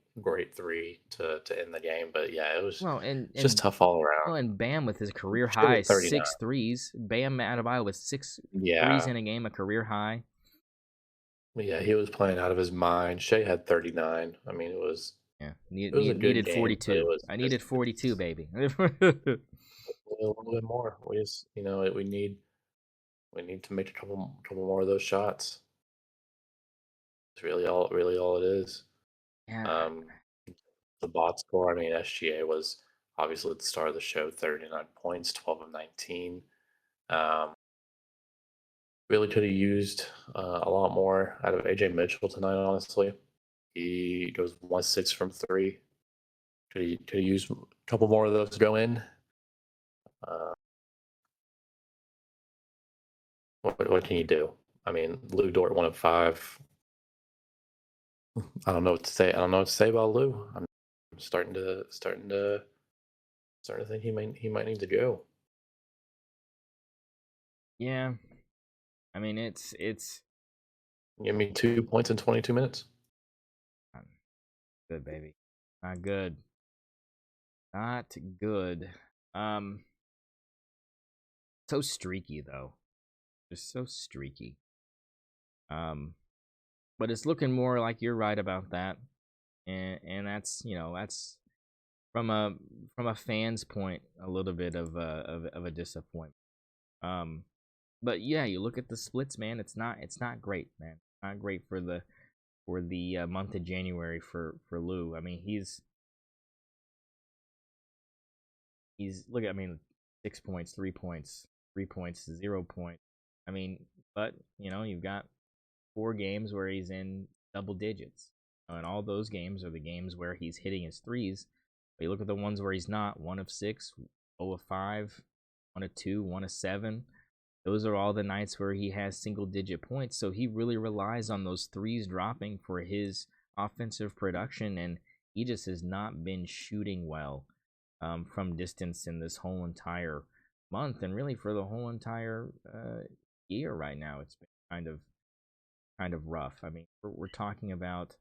three to end the game, but yeah, it was Well, and it's just and tough all around. well, and Bam with his career Shit high at 39. six threes. Bam Adebayo with six threes Yeah, in a game, a career high. yeah, he was playing out of his mind. Shea had 39. I mean, Yeah, it was a good needed game, but it 42. was I just needed 42, baby. a little bit more. We just, we need to make a couple more of those shots. It's really all it is. Yeah, Um, the box score. I mean, SGA was obviously at the start of the show, 39 points, 12 of 19. Um, Really could have used a lot more out of AJ Mitchell tonight. Honestly, he goes 1-6 from three. Could have used a couple more of those to go in. Uh, what can you do? I mean, Lou Dort 1 of 5. I don't know what to say. I don't know what to say about Lou. I'm starting to think he might need to go. Yeah, I mean it's Give me 2 points in 22 minutes. good, baby. Not good. Not good. Um, so streaky though. Just so streaky. But it's looking more like you're right about that, and that's that's from a fan's point a little bit of a disappointment. Um, but yeah, you look at the splits, man. It's not great, man. It's not great for the month of January for Lou. I mean, he's look at, I mean, 6 points, 3 points, 3 points, 0 points. I mean, but you've got 4 games where he's in double digits, and all those games are the games where he's hitting his threes. But you look at the ones where he's not: 1 of 6, 0 of 5, 1 of 2, 1 of 7. Those are all the nights where he has single digit points. So he really relies on those threes dropping for his offensive production, and he just has not been shooting well from distance in this whole entire month, and really for the whole entire year right now. It's been kind of rough. I mean, we're talking about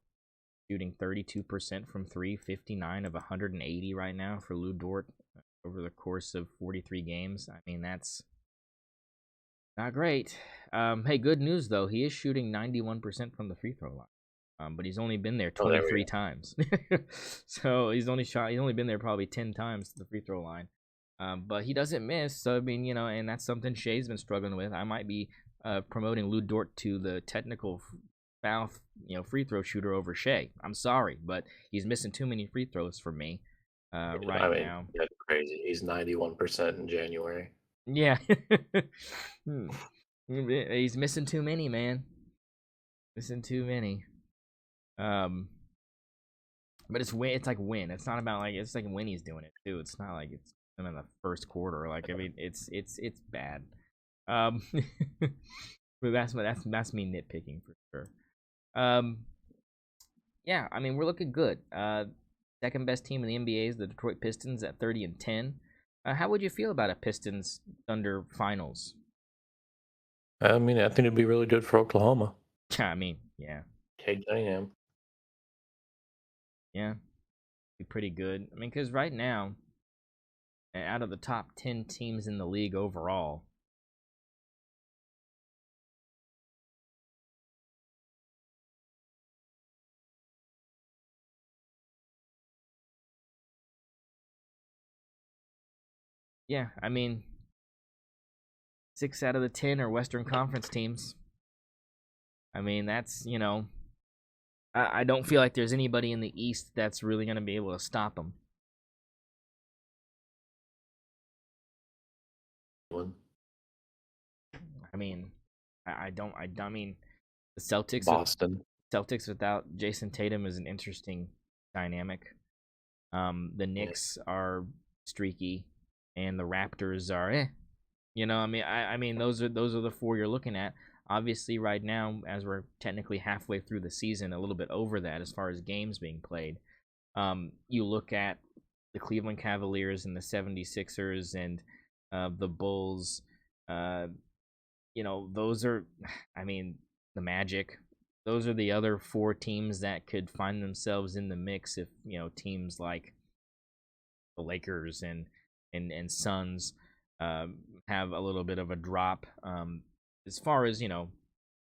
shooting 32% from three, 59 of 180 right now for Lou Dort over the course of 43 games. I mean, that's not great. Hey, good news though. He is shooting 91% from the free throw line. But he's only been there Oh, there we 23 go. times. So he's only been there probably 10 times to the free throw line. But he doesn't miss. So I mean, and that's something Shea's been struggling with. I might be promoting Lou Dort to the technical foul, free throw shooter over Shea. I'm sorry, but he's missing too many free throws for me I right mean, now. that's crazy. He's 91% in January. Yeah. Hmm. He's missing too many, man. Missing too many. Um, but it's win. It's like win. It's not about like it's like when he's doing it too. It's not like it's in the first quarter. Like I mean, it's bad. Um, but that's me nitpicking for sure. Um, yeah, I mean we're looking good. Second best team in the NBA is the Detroit Pistons at 30-10. How would you feel about a Pistons Thunder finals? I mean, I think it'd be really good for Oklahoma. I mean, yeah, Cade Cunningham. yeah, be pretty good. I mean, because right now, out of the top 10 teams in the league overall, yeah, I mean, 6 out of the 10 are Western Conference teams. I mean, that's, I don't feel like there's anybody in the East that's really going to be able to stop them. One. I mean, I mean, the Boston. Celtics without Jason Tatum is an interesting dynamic. The Yeah. Knicks are streaky, and the Raptors are eh. I mean, those are the 4 you're looking at. Obviously, right now, as we're technically halfway through the season, a little bit over that as far as games being played. You look at the Cleveland Cavaliers and the 76ers and the Bulls. Uh, those are, I mean, the Magic. Those are the other 4 teams that could find themselves in the mix if teams like the Lakers and Suns have a little bit of a drop as far as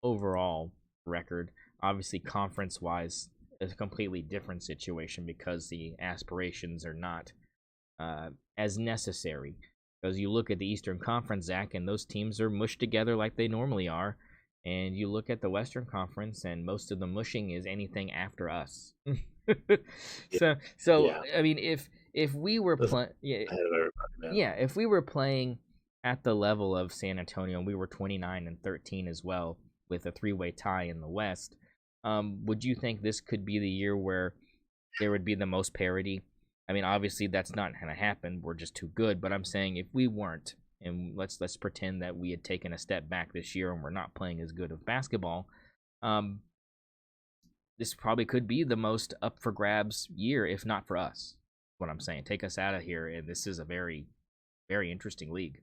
overall record. Obviously, conference wise, it's a completely different situation because the aspirations are not as necessary. Because you look at the Eastern Conference, Zach, and those teams are mushed together like they normally are. And you look at the Western Conference, and most of the mushing is anything after us. Yeah. So Yeah. I mean, if we were Listen, playing, yeah, ahead of everybody, man. yeah, if we were playing at the level of San Antonio. We were 29-13 as well, with a three-way tie in the West. Would you think this could be the year where there would be the most parity? I mean, obviously that's not going to happen. We're just too good. But I'm saying if we weren't, and let's pretend that we had taken a step back this year and we're not playing as good of basketball, um, this probably could be the most up for grabs year, if not for us. What I'm saying, take us out of here, and this is a very, very interesting league.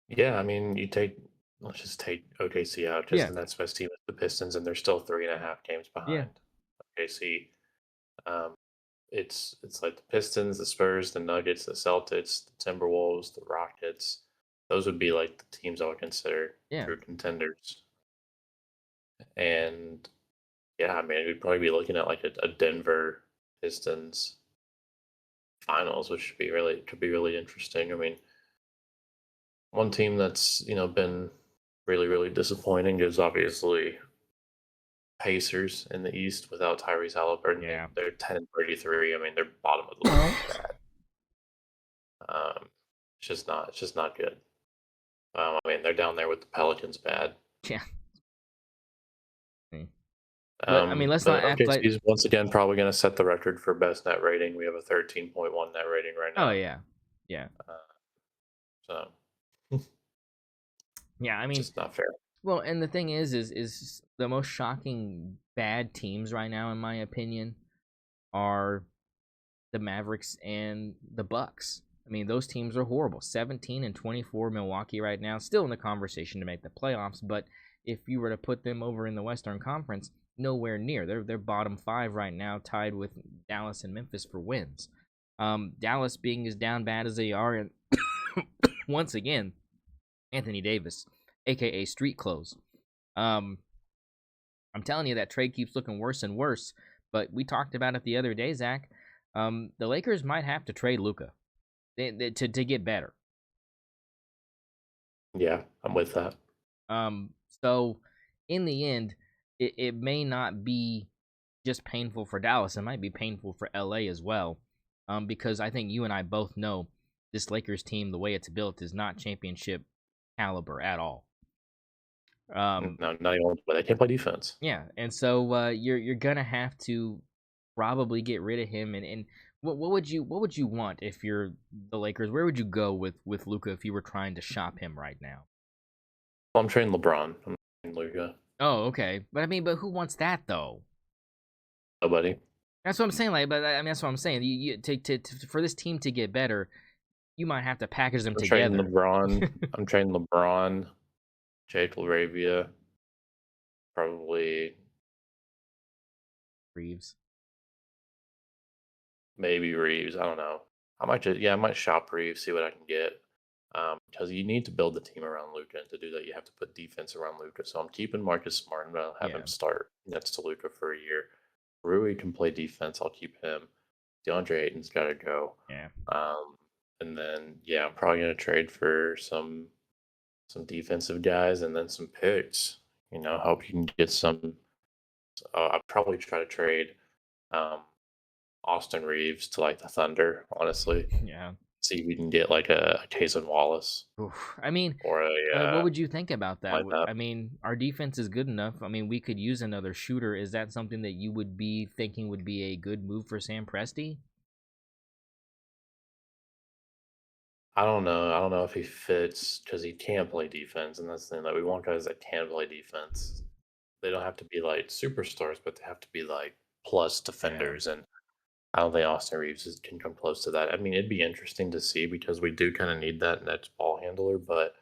Yeah, I mean, let's just take OKC out because Yeah, the next best team is the Pistons, and they're still 3.5 games yeah, behind OKC. Um, it's like the Pistons, the Spurs, the Nuggets, the Celtics, the Timberwolves, the Rockets. Those would be like the teams I would consider yeah, true contenders. And yeah, I mean, we'd probably be looking at like a Denver Pistons finals, which could be really interesting. I mean, one team that's been really disappointing is obviously Pacers in the East without Tyrese Halliburton. yeah. They're 10-33. I mean, they're bottom of the league. Bad. Um, it's just not good. I mean, they're down there with the Pelicans. Bad. Yeah. But I mean, let's not But act OKC like. is once again probably going to set the record for best net rating. We have a 13.1 net rating right Oh now. yeah, yeah, Uh, so yeah. I mean, just not fair. well, and the thing is the most shocking bad teams right now, in my opinion, are the Mavericks and the Bucks. I mean, those teams are horrible. 17-24 Milwaukee right now, still in the conversation to make the playoffs. But if you were to put them over in the Western Conference, nowhere near. They're bottom five right now, tied with Dallas and Memphis for wins. Dallas being as down bad as they are, and once again, Anthony Davis, aka Street Clothes. Um, I'm telling you, that trade keeps looking worse and worse. But we talked about it the other day, Zach. The Lakers might have to trade Luka to get better. Yeah, I'm with that. So in the end, it may not be just painful for Dallas. It might be painful for LA as well. Because I think you and I both know this Lakers team, the way it's built, is not championship caliber at all. No, not even. But they can't play defense. Yeah, and so you're gonna have to probably get rid of him. And what would you want if you're the Lakers? Where would you go with Luka if you were trying to shop him right now? Well, I'm trading LeBron. I'm trading Luka. Oh, okay, but I mean, but who wants that though? Nobody. That's what I'm saying. Like, but I mean, that's what I'm saying. You for this team to get better, you might have to package them I'm trading together. LeBron. I'm trading LeBron. Jake Laravia. Probably Reeves. maybe Reeves. I don't know. I might shop Reeves, see what I can get. Because you need to build the team around Luka, and to do that, you have to put defense around Luka. So I'm keeping Marcus Smart. I'm gonna have Yeah, him start next to Luka for a year. Rui can play defense. I'll keep him. DeAndre Ayton's got to go. yeah, And then yeah, I'm probably gonna trade for some defensive guys and then some picks. Hope you can get some. I'd probably try to trade um, Austin Reeves to like the Thunder. Honestly, yeah. see if we can get like a Kaysen Wallace Oof. I mean, or a what would you think about that? lineup. I mean, our defense is good enough. I mean, we could use another shooter. Is that something that you would be thinking would be a good move for Sam Presti? I don't know. I don't know if he fits because he can play defense, and that's the thing. Like we want guys that can play defense. They don't have to be like superstars, but they have to be like plus Yeah. defenders. And I don't think Austin Reeves can come close to that. I mean, it'd be interesting to see because we do kind of need that next ball handler. But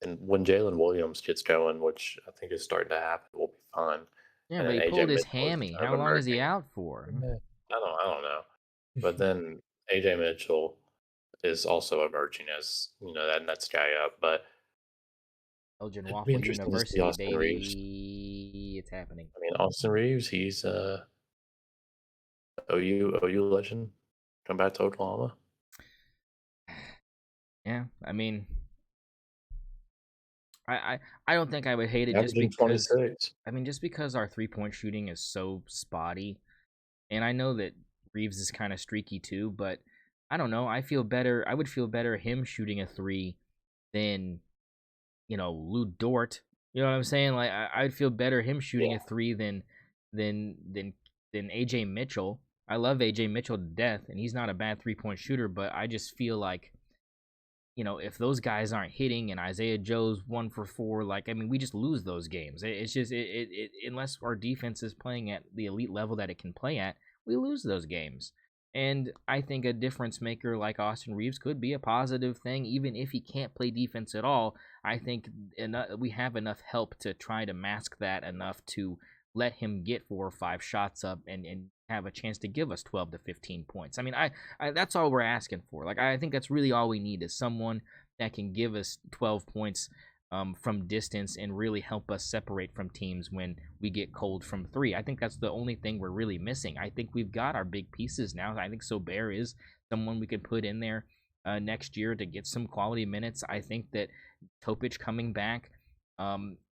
and when Jalen Williams gets going, which I think is starting to happen, we'll be fine. Yeah, And but then he AJ pulled his Mitchell is hammy. kind How of long is he emerging. out for? I don't know. But then AJ Mitchell is also emerging as that nets guy up. But Elgin it'd be Waffle interesting to see University, Austin Reeves. baby. It's happening. I mean, Austin Reeves, he's OU legend. Come back to Oklahoma. Yeah, I mean, I don't think I would hate it just Averaging because 26. I mean, just because our 3-point shooting is so spotty, and I know that Reeves is kind of streaky too, but I don't know. I feel better. I would feel better him shooting a three than Lou Dort. You know what I'm saying? Like I'd feel better him shooting Yeah. a three than than than AJ Mitchell. I love AJ Mitchell to death, and he's not a bad 3-point shooter. But I just feel like if those guys aren't hitting and Isaiah Joe's 1 for 4, like I mean, we just lose those games. It's just unless our defense is playing at the elite level that it can play at, we lose those games. And I think a difference maker like Austin Reeves could be a positive thing, even if he can't play defense at all. I think we have enough help to try to mask that enough to let him get 4 or 5 shots up and have a chance to give us 12 to 15 points. I mean, that's all we're asking for. Like, I think that's really all we need is someone that can give us 12 points from distance and really help us separate from teams when we get cold from three. I think that's the only thing we're really missing. I think we've got our big pieces now. I think Sober is someone we could put in there next year to get some quality minutes. I think that Topic coming back,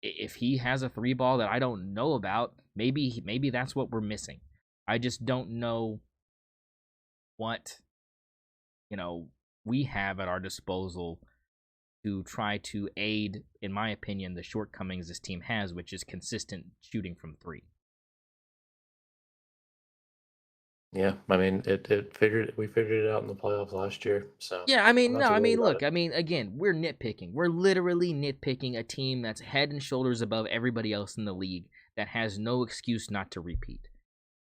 if he has a three ball that I don't know about, maybe that's what we're missing. I just don't know what we have at our disposal to try to aid, in my opinion, the shortcomings this team has, which is consistent shooting from three. Yeah, I mean, we figured it out in the playoffs last year, so Yeah, I I'm mean, not no, too I worried mean, about look, it. I mean, again, we're nitpicking. We're literally nitpicking a team that's head and shoulders above everybody else in the league that has no excuse not to repeat,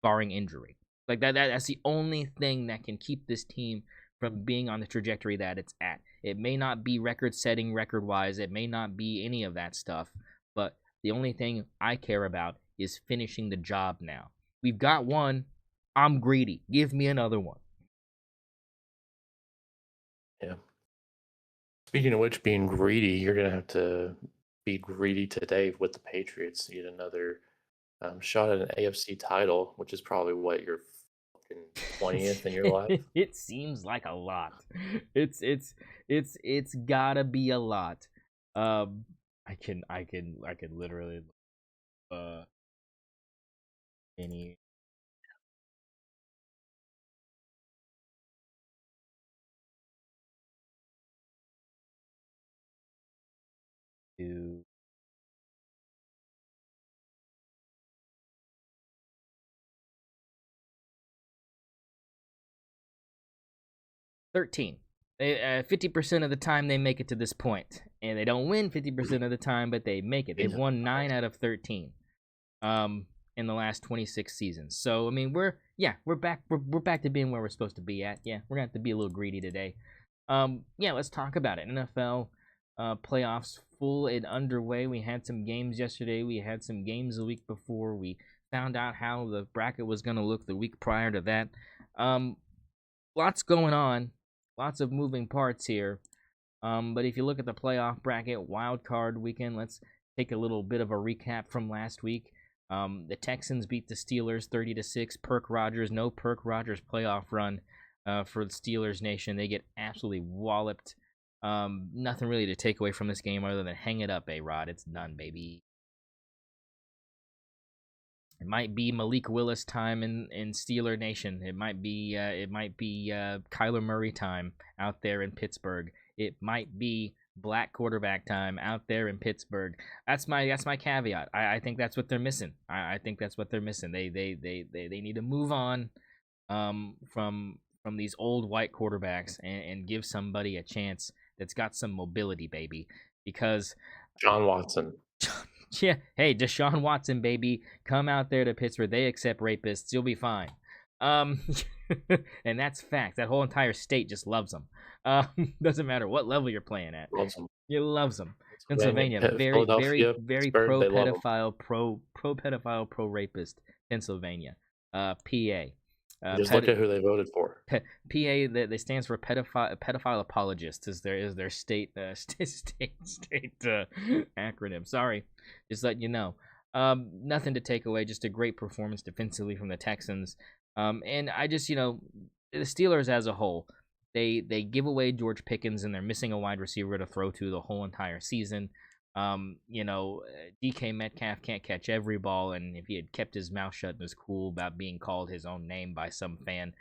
barring injury. Like that's the only thing that can keep this team from being on the trajectory that it's at. It may not be record-setting record-wise. It may not be any of that stuff, but the only thing I care about is finishing the job now. We've got one. I'm greedy. Give me another one. Yeah. Speaking of which, being greedy, you're gonna have to be greedy today with the Patriots. Get another shot at an AFC title, which is probably what your fucking 20th in your life. It seems like a lot. It's gotta be a lot. Um, I can literally any to 13. 50% of the time they make it to this point, and they don't win 50% of the time, but they make it. They've Yeah, won nine nice. out of 13. Um, in the last 26 seasons. So I mean, we're back. We're back to being where we're supposed to be at. Yeah, we're gonna have to be a little greedy today. Yeah, let's talk about it. NFL playoffs full and underway. We had some games yesterday. We had some games the week before. We found out how the bracket was gonna look the week prior to that. Um, Lots going on, lots of moving parts here. But if you look at the playoff bracket, wild card weekend, let's take a little bit of a recap from last week. The Texans beat the Steelers 30-6. No Perk Rogers playoff run for the Steelers Nation. They get absolutely walloped. Nothing really to take away from this game other than hang it up, A-Rod. It's done, baby. It might be Malik Willis time in Steeler Nation. It might be Kyler Murray time out there in Pittsburgh. It might be black quarterback time out there in Pittsburgh. That's my caveat. I think that's what they're missing. I think that's what they're missing. They need to move on from these old white quarterbacks and give somebody a chance that's got some mobility, baby. Because John Watson. yeah, hey, Deshaun Watson, baby, come out there to Pittsburgh. They accept rapists. You'll be fine. Um, and that's fact. That whole entire state just loves them. Doesn't matter what level you're playing at. Loves them. You loves them. Pennsylvania, Pennsylvania, very, very, Philadelphia, very Pittsburgh, pro they love them. pedophile, pro pedophile, pro rapist. Pennsylvania, PA. Just look at who they voted for. PA they stands for pedophile apologist is their state acronym. Sorry, just letting you know. Nothing to take away. Just a great performance defensively from the Texans. And I just the Steelers as a whole, they give away George Pickens and they're missing a wide receiver to throw to the whole entire season. DK Metcalf can't catch every ball, and if he had kept his mouth shut and was cool about being called his own name by some fan,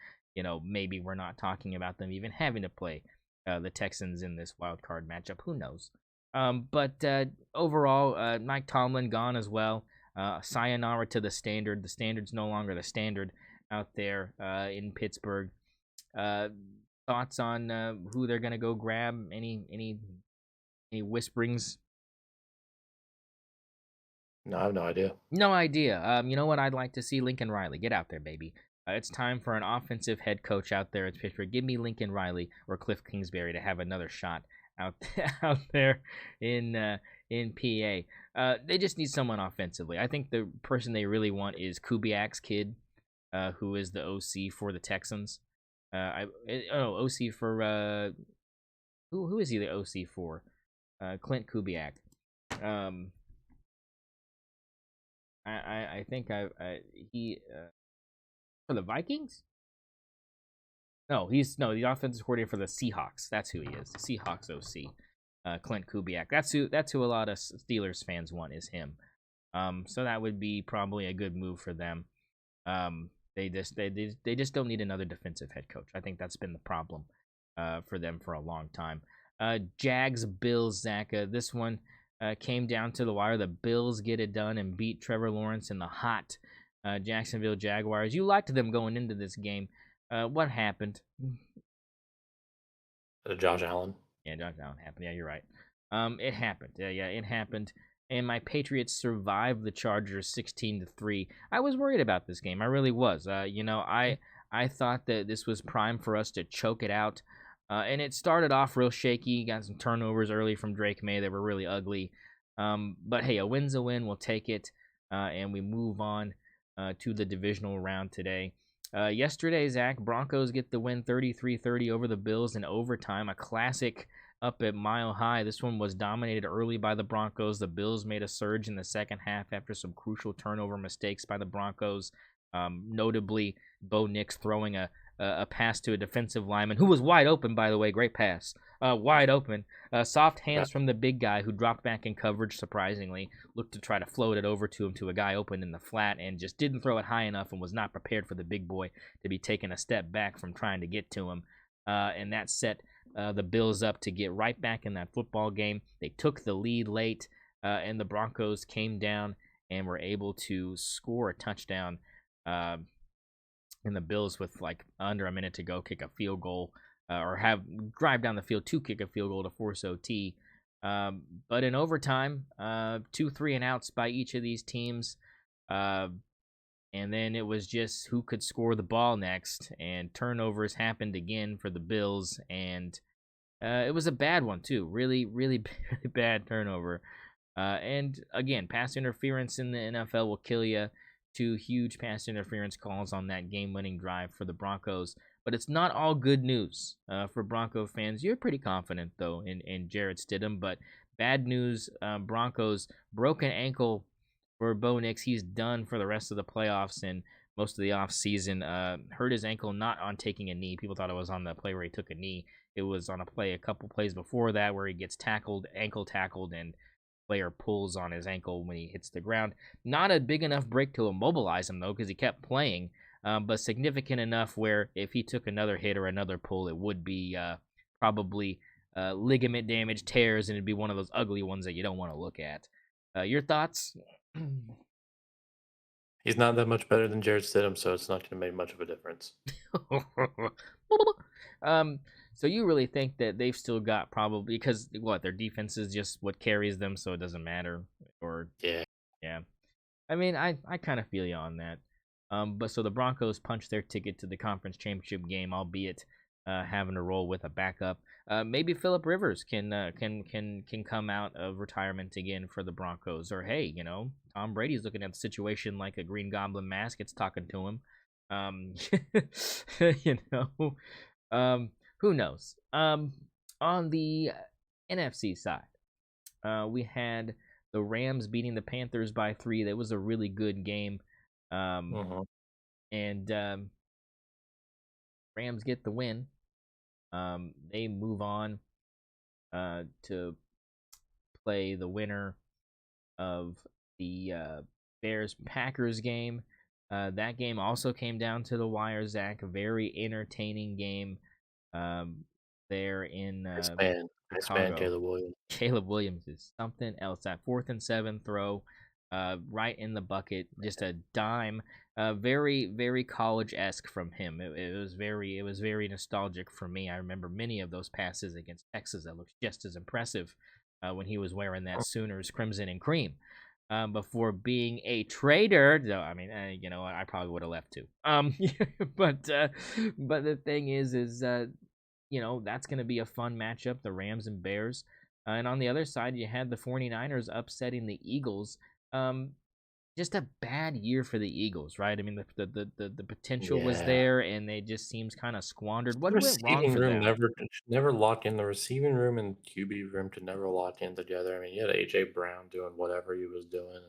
maybe we're not talking about them even having to play the Texans in this wild card matchup. Who knows? But overall, Mike Tomlin gone as well. Sayonara to the standard. The standard's no longer the standard out there in Pittsburgh. Thoughts on who they're gonna go grab? Any whisperings? No, I have no idea. No idea. You know what? I'd like to see Lincoln Riley. Get out there, baby. It's time for an offensive head coach out there at Pittsburgh. Give me Lincoln Riley or Cliff Kingsbury to have another shot out out there in PA. They just need someone offensively. I think the person they really want is Kubiak's kid, who is the OC for the Texans. OC for who is he the OC for? Clint Kubiak. I think he for the Vikings. No, he's the offensive coordinator for the Seahawks. That's who he is. The Seahawks OC, Clint Kubiak. That's who a lot of Steelers fans want is him. So that would be probably a good move for them. They just don't need another defensive head coach. I think that's been the problem for them for a long time. Jags Bills, Zach. This one came down to the wire. The Bills get it done and beat Trevor Lawrence and the hot Jacksonville Jaguars. You liked them going into this game. What happened? Josh Allen. Yeah, Josh Allen happened. Yeah, you're right. It happened. Yeah, it happened. And my Patriots survived the Chargers 16-3. I was worried about this game. I really was. I thought that this was prime for us to choke it out. And it started off real shaky. Got some turnovers early from Drake May that were really ugly. But hey, a win's a win. We'll take it. And we move on to the divisional round today. Yesterday, Zach, Broncos get the win 33-30 over the Bills in overtime. A classic up at Mile High. This one was dominated early by the Broncos. The Bills made a surge in the second half after some crucial turnover mistakes by the Broncos. Notably, Bo Nix throwing a pass to a defensive lineman who was wide open, by the way. Great pass. Wide open. Soft hands from the big guy who dropped back in coverage, surprisingly. Looked to try to float it over to him to a guy open in the flat and just didn't throw it high enough and was not prepared for the big boy to be taking a step back from trying to get to him. And that set the Bills up to get right back in that football game. They took the lead late, and the Broncos came down and were able to score a touchdown. And the Bills, with like under a minute to go, kick a field goal or drive down the field to kick a field goal to force OT. But in overtime, 2 3-and-outs by each of these teams. And then it was just who could score the ball next. And turnovers happened again for the Bills. And it was a bad one, too. Really, really, really bad turnover. And again, pass interference in the NFL will kill you. 2 huge pass interference calls on that game-winning drive for the Broncos. But it's not all good news for Bronco fans. You're pretty confident, though, in Jarrett Stidham. But bad news, Broncos, broken ankle for Bo Nix. He's done for the rest of the playoffs and most of the offseason. Hurt his ankle not on taking a knee. People thought it was on the play where he took a knee. It was on a couple plays before that where he gets ankle tackled, and player pulls on his ankle when he hits the ground. Not a big enough break to immobilize him, though, because he kept playing, but significant enough where if he took another hit or another pull, it would be probably ligament damage, tears, and it'd be one of those ugly ones that you don't want to look at. Your thoughts? He's not that much better than Jarrett Stidham, so it's not going to make much of a difference. So you really think that they've still got probably because their defense is just what carries them, so it doesn't matter? Or yeah. I mean, I kind of feel you on that. But so the Broncos punched their ticket to the conference championship game, albeit having to roll with a backup. Maybe Phillip Rivers can come out of retirement again for the Broncos, or hey, Tom Brady's looking at the situation like a Green Goblin mask. It's talking to him. Who knows? On the NFC side, we had the Rams beating the Panthers by 3. That was a really good game. And Rams get the win. They move on to play the winner of the Bears-Packers game. That game also came down to the wire, Zach. A very entertaining game um, there in Nice man, Chicago. Caleb Williams. Caleb Williams is something else. That 4th and 7 throw, right in the bucket, just a dime. Very, very college-esque from him. It was very nostalgic for me. I remember many of those passes against Texas that looked just as impressive when he was wearing that Sooners crimson and cream. Before being a traitor, though, I mean, you know, I probably would have left too. But the thing is, you know, that's going to be a fun matchup, the Rams and Bears. And on the other side, you had the 49ers upsetting the Eagles. Um, just a bad year for the Eagles, right? I mean, the potential was Yeah. there, and they just seems kind of squandered. The What went wrong receiving for room them? never locked in. The receiving room and QB room to never lock in together. I mean, you had AJ Brown doing whatever he was doing,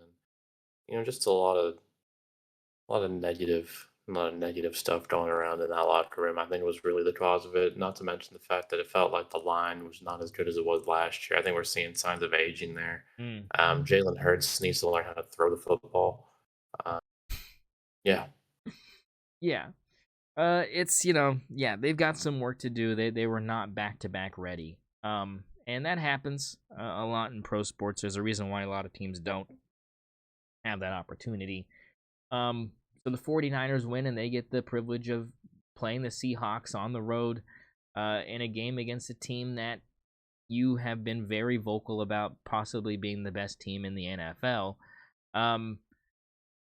and just a lot of negative stuff going around in that locker room. I think was really the cause of it. Not to mention the fact that it felt like the line was not as good as it was last year. I think we're seeing signs of aging there. Mm, Jalen Hurts needs to learn how to throw the football. Uh, yeah, yeah. It's you know, yeah, they've got some work to do. They were not back to back ready. And that happens a lot in pro sports. There's a reason why a lot of teams don't have that opportunity. So the 49ers win, and they get the privilege of playing the Seahawks on the road in a game against a team that you have been very vocal about possibly being the best team in the NFL. Um,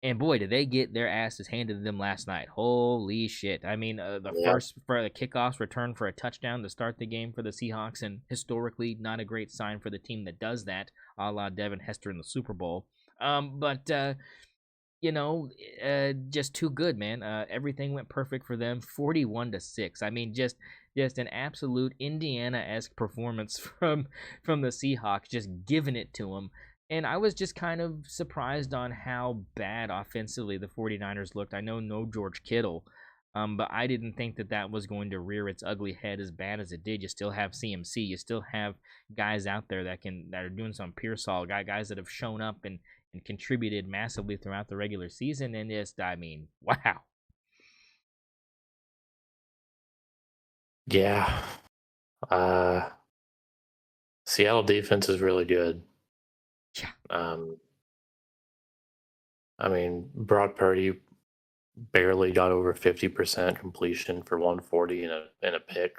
and boy, did they get their asses handed to them last night. Holy shit. I mean, the yeah, first for the kickoffs return for a touchdown to start the game for the Seahawks, and historically, not a great sign for the team that does that, a la Devin Hester in the Super Bowl. But you know, just too good, man. Everything went perfect for them, 41-6. I mean, just an absolute Indiana-esque performance from the Seahawks, just giving it to them. And I was just kind of surprised on how bad offensively the 49ers looked. I know no George Kittle, but I didn't think that was going to rear its ugly head as bad as it did. You still have CMC. You still have guys out there that are doing some Pearsall, guys that have shown up and contributed massively throughout the regular season. And just, I mean, wow. yeah. Uh, Seattle defense is really good. Yeah. Um, I mean, Brock Purdy barely got over 50% completion for 140 in a pick.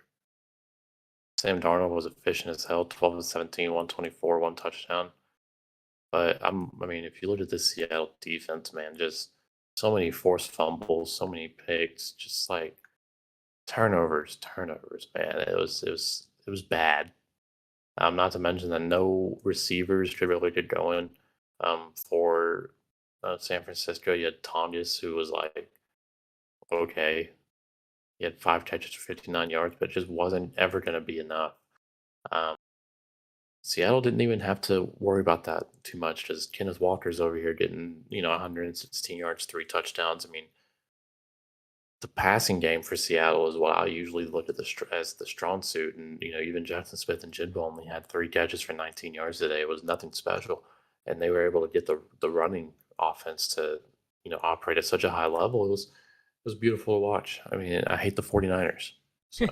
Sam Darnold was efficient as hell, 12 of 17, 124, one touchdown. But I mean, if you look at the Seattle defense, man, just so many forced fumbles, so many picks, just like turnovers, man. It was bad. Not to mention that no receivers could really get going. For San Francisco, you had Tongas, who was like okay. He had 5 catches for 59 yards, but it just wasn't ever going to be enough. Um, Seattle didn't even have to worry about that too much because Kenneth Walker's over here getting 116 yards, 3 touchdowns. I mean, the passing game for Seattle is what I usually look at as the strong suit, and even Jackson Smith and Jigba only had 3 catches for 19 yards today. It was nothing special, and they were able to get the running offense to operate at such a high level. It was beautiful to watch. I mean, I hate the 49ers. So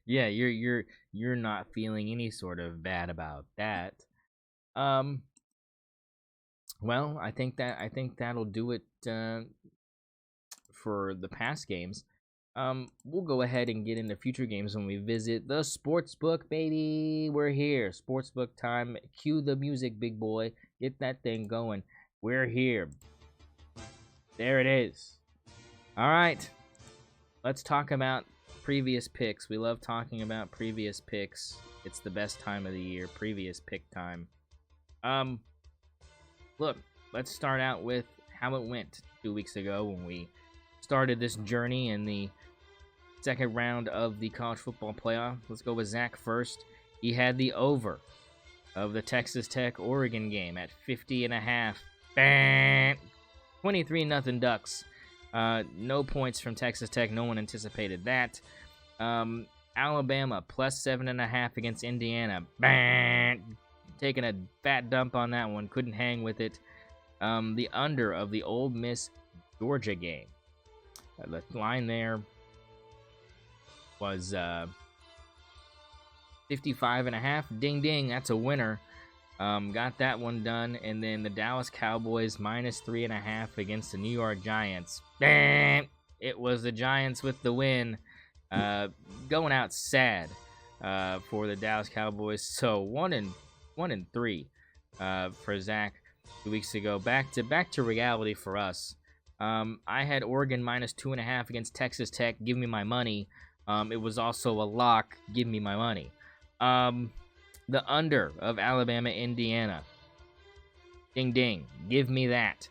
Yeah, you're not feeling any sort of bad about that. Um, well, I think that'll do it for the past games. We'll go ahead and get into future games when we visit the sportsbook, baby. We're here, sportsbook time. Cue the music, big boy. Get that thing going. We're here. There it is. All right, let's talk about previous picks. We love talking about previous picks. It's the best time of the year, previous pick time. Um, Look, let's start out with how it went 2 weeks ago when we started this journey in the second round of the college football playoff. Let's go with Zach first. He had the over of the Texas Tech Oregon game at 50.5. Bang! 23-0 Ducks. No points from Texas Tech. No one anticipated that. Alabama plus 7.5 against Indiana. Bang! Taking a fat dump on that one. Couldn't hang with it. The under of the Ole Miss Georgia game. The line there was 55.5. Ding, ding. That's a winner. Got that one done. And then the Dallas Cowboys -3.5 against the New York Giants. Bam! It was the Giants with the win. Going out sad for the Dallas Cowboys. So 1-3 for Zach 2 weeks ago. Back to reality for us. I had Oregon -2.5 against Texas Tech. Give me my money. It was also a lock. Give me my money. The under of Alabama, Indiana. Ding, ding. Give me that.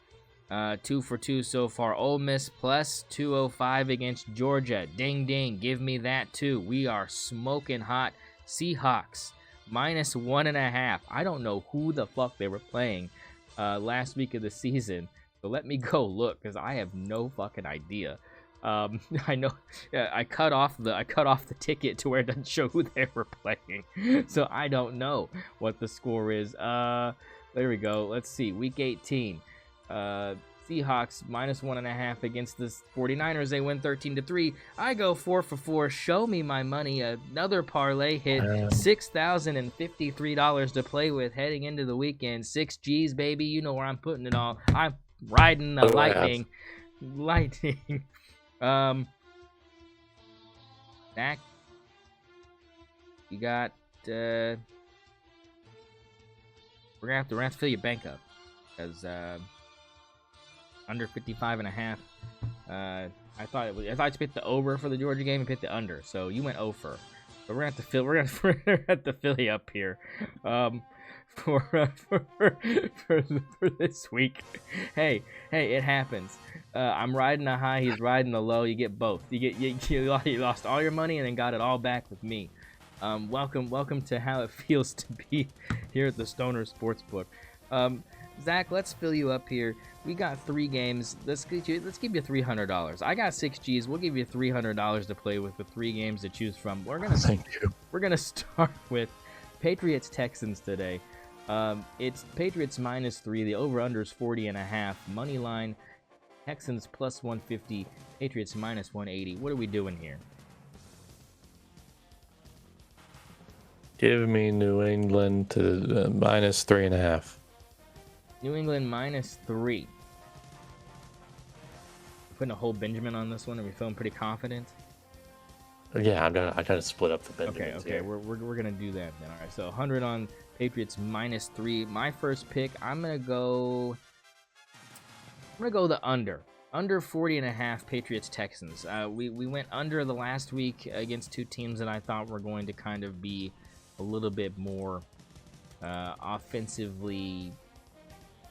2 for 2 so far. Ole Miss +205 against Georgia. Ding, ding. Give me that too. We are smoking hot. Seahawks -1.5. I don't know who the fuck they were playing last week of the season. So let me go look because I have no fucking idea. I know I cut off the ticket to where it doesn't show who they were playing, so I don't know what the score is. There we go. Let's see. Week 18. Seahawks -1.5 against the 49ers. They win 13-3. I go 4 for 4. Show me my money. Another parlay hit. $6,053 to play with heading into the weekend. 6 G's, baby. You know where I'm putting it all. I'm riding the lightning. Zach, you got we're gonna have to fill your bank up because under 55.5. I thought you picked the over for the Georgia game and picked the under, so you went over. But we're gonna have to fill you up here. For this week. Hey, it happens. I'm riding the high, he's riding the low. You get both. You lost all your money and then got it all back with me. Welcome to how it feels to be here at the Stoner Sportsbook. Zach, let's fill you up here. We got 3 games. Let's give you $300. I got 6 G's. We'll give you $300 to play with 3 games to choose from. Thank you. We're gonna start with Patriots Texans today. It's Patriots -3. The over/under is 40.5. Money line Texans +150. Patriots -180. What are we doing here? Give me New England to -3.5. New England -3. Putting a whole Benjamin on this one. Are we feeling pretty confident? Yeah, I gotta split up the Benjamins. Okay. We're gonna do that then. All right. So 100 on Patriots -3. My first pick. I'm gonna go the under. Under 40.5 Patriots Texans. We went under the last week against 2 teams that I thought were going to kind of be a little bit more offensively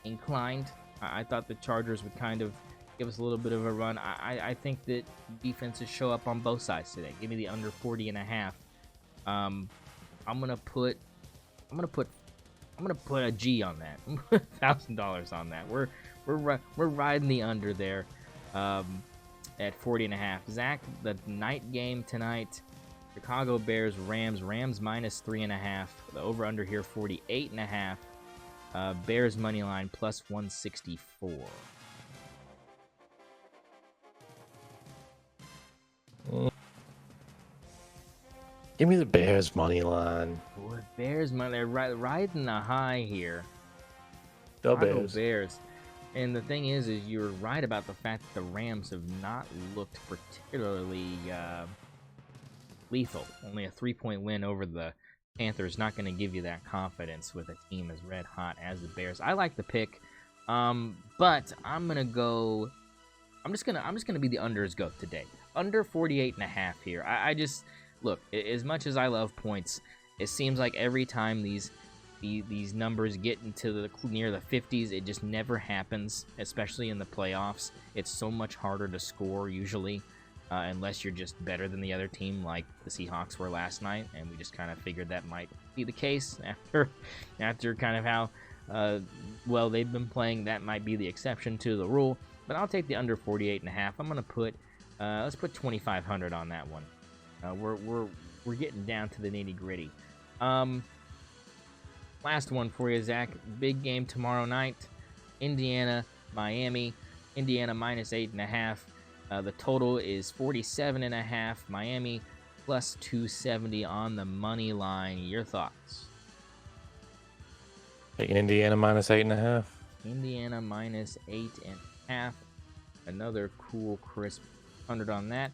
inclined. I thought the Chargers would kind of give us a little bit of a run. I think that defenses show up on both sides today. Give me the under 40.5. I'm gonna put a G on that. $1,000 on that. We're riding the under there at 40.5. Zach, the night game tonight. Chicago Bears Rams -3.5. The over under here 48.5. Bears money line +164. Give me the Bears money line. Boy, Bears money. They're riding the high here. Go Bears. And the thing is you're right about the fact that the Rams have not looked particularly lethal. Only a 3-point win over the Panthers not going to give you that confidence with a team as red hot as the Bears. I like the pick, but I'm just gonna be the unders goat today. Under 48.5 here. I just look, as much as I love points, it seems like every time these numbers get into near the 50s, it just never happens, especially in the playoffs. It's so much harder to score usually, unless you're just better than the other team like the Seahawks were last night, and we just kind of figured that might be the case after kind of how well they've been playing. That might be the exception to the rule, but I'll take the under 48.5. I'm going to put let's put 2,500 on that one. We're getting down to the nitty-gritty. Last one for you, Zach. Big game tomorrow night. Indiana, Miami. Indiana minus 8.5. The total is 47.5. Miami plus 270 on the money line. Your thoughts? Taking Indiana minus 8.5. Indiana minus 8.5. Another cool, crisp 100 on that.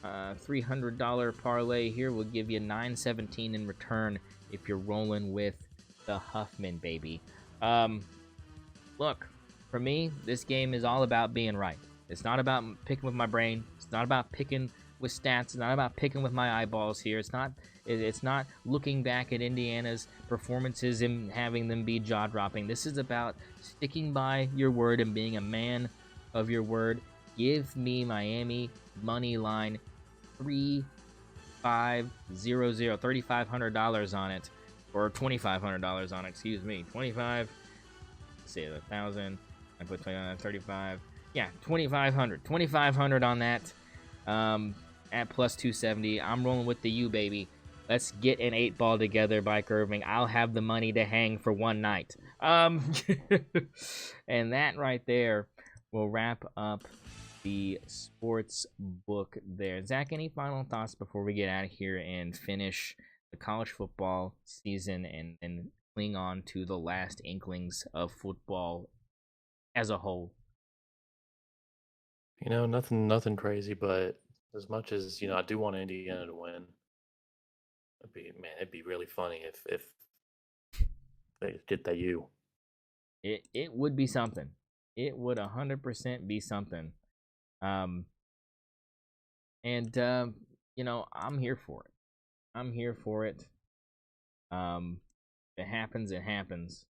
$300 parlay here will give you 917 in return if you're rolling with the Huffman, baby. Look, for me, this game is all about being right. It's not about picking with my brain. It's not about picking with stats. It's not about picking with my eyeballs here. It's not looking back at Indiana's performances and having them be jaw-dropping. This is about sticking by your word and being a man of your word. Give me Miami money line 3500, $3,500 on it, or $2,500 on it. Excuse me, 25. Let's see, 1,000. I put 35. Yeah, 2,500 on that. At plus 270. I'm rolling with the U, baby. Let's get an 8-ball together, Bike Irving. I'll have the money to hang for one night. And that right there will wrap up the sports book there. Zach, any final thoughts before we get out of here and finish the college football season and cling on to the last inklings of football as a whole? Nothing crazy, but as much as I do want Indiana to win. It'd be really funny if they did that. It would be something. It would 100% be something. And I'm here for it. I'm here for it. If it happens, it happens.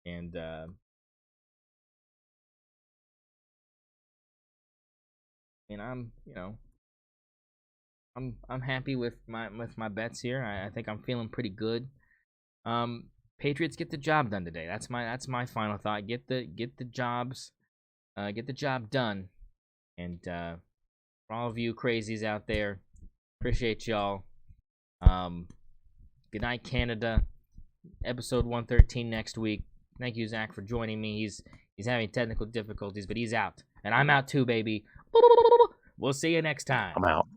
And I'm happy with my bets here. I think I'm feeling pretty good. Patriots get the job done today. That's my final thought. Get the job done. And for all of you crazies out there, appreciate y'all. Good night, Canada. Episode 113 next week. Thank you, Zach, for joining me. He's having technical difficulties, but he's out, and I'm out too, baby. We'll see you next time. I'm out.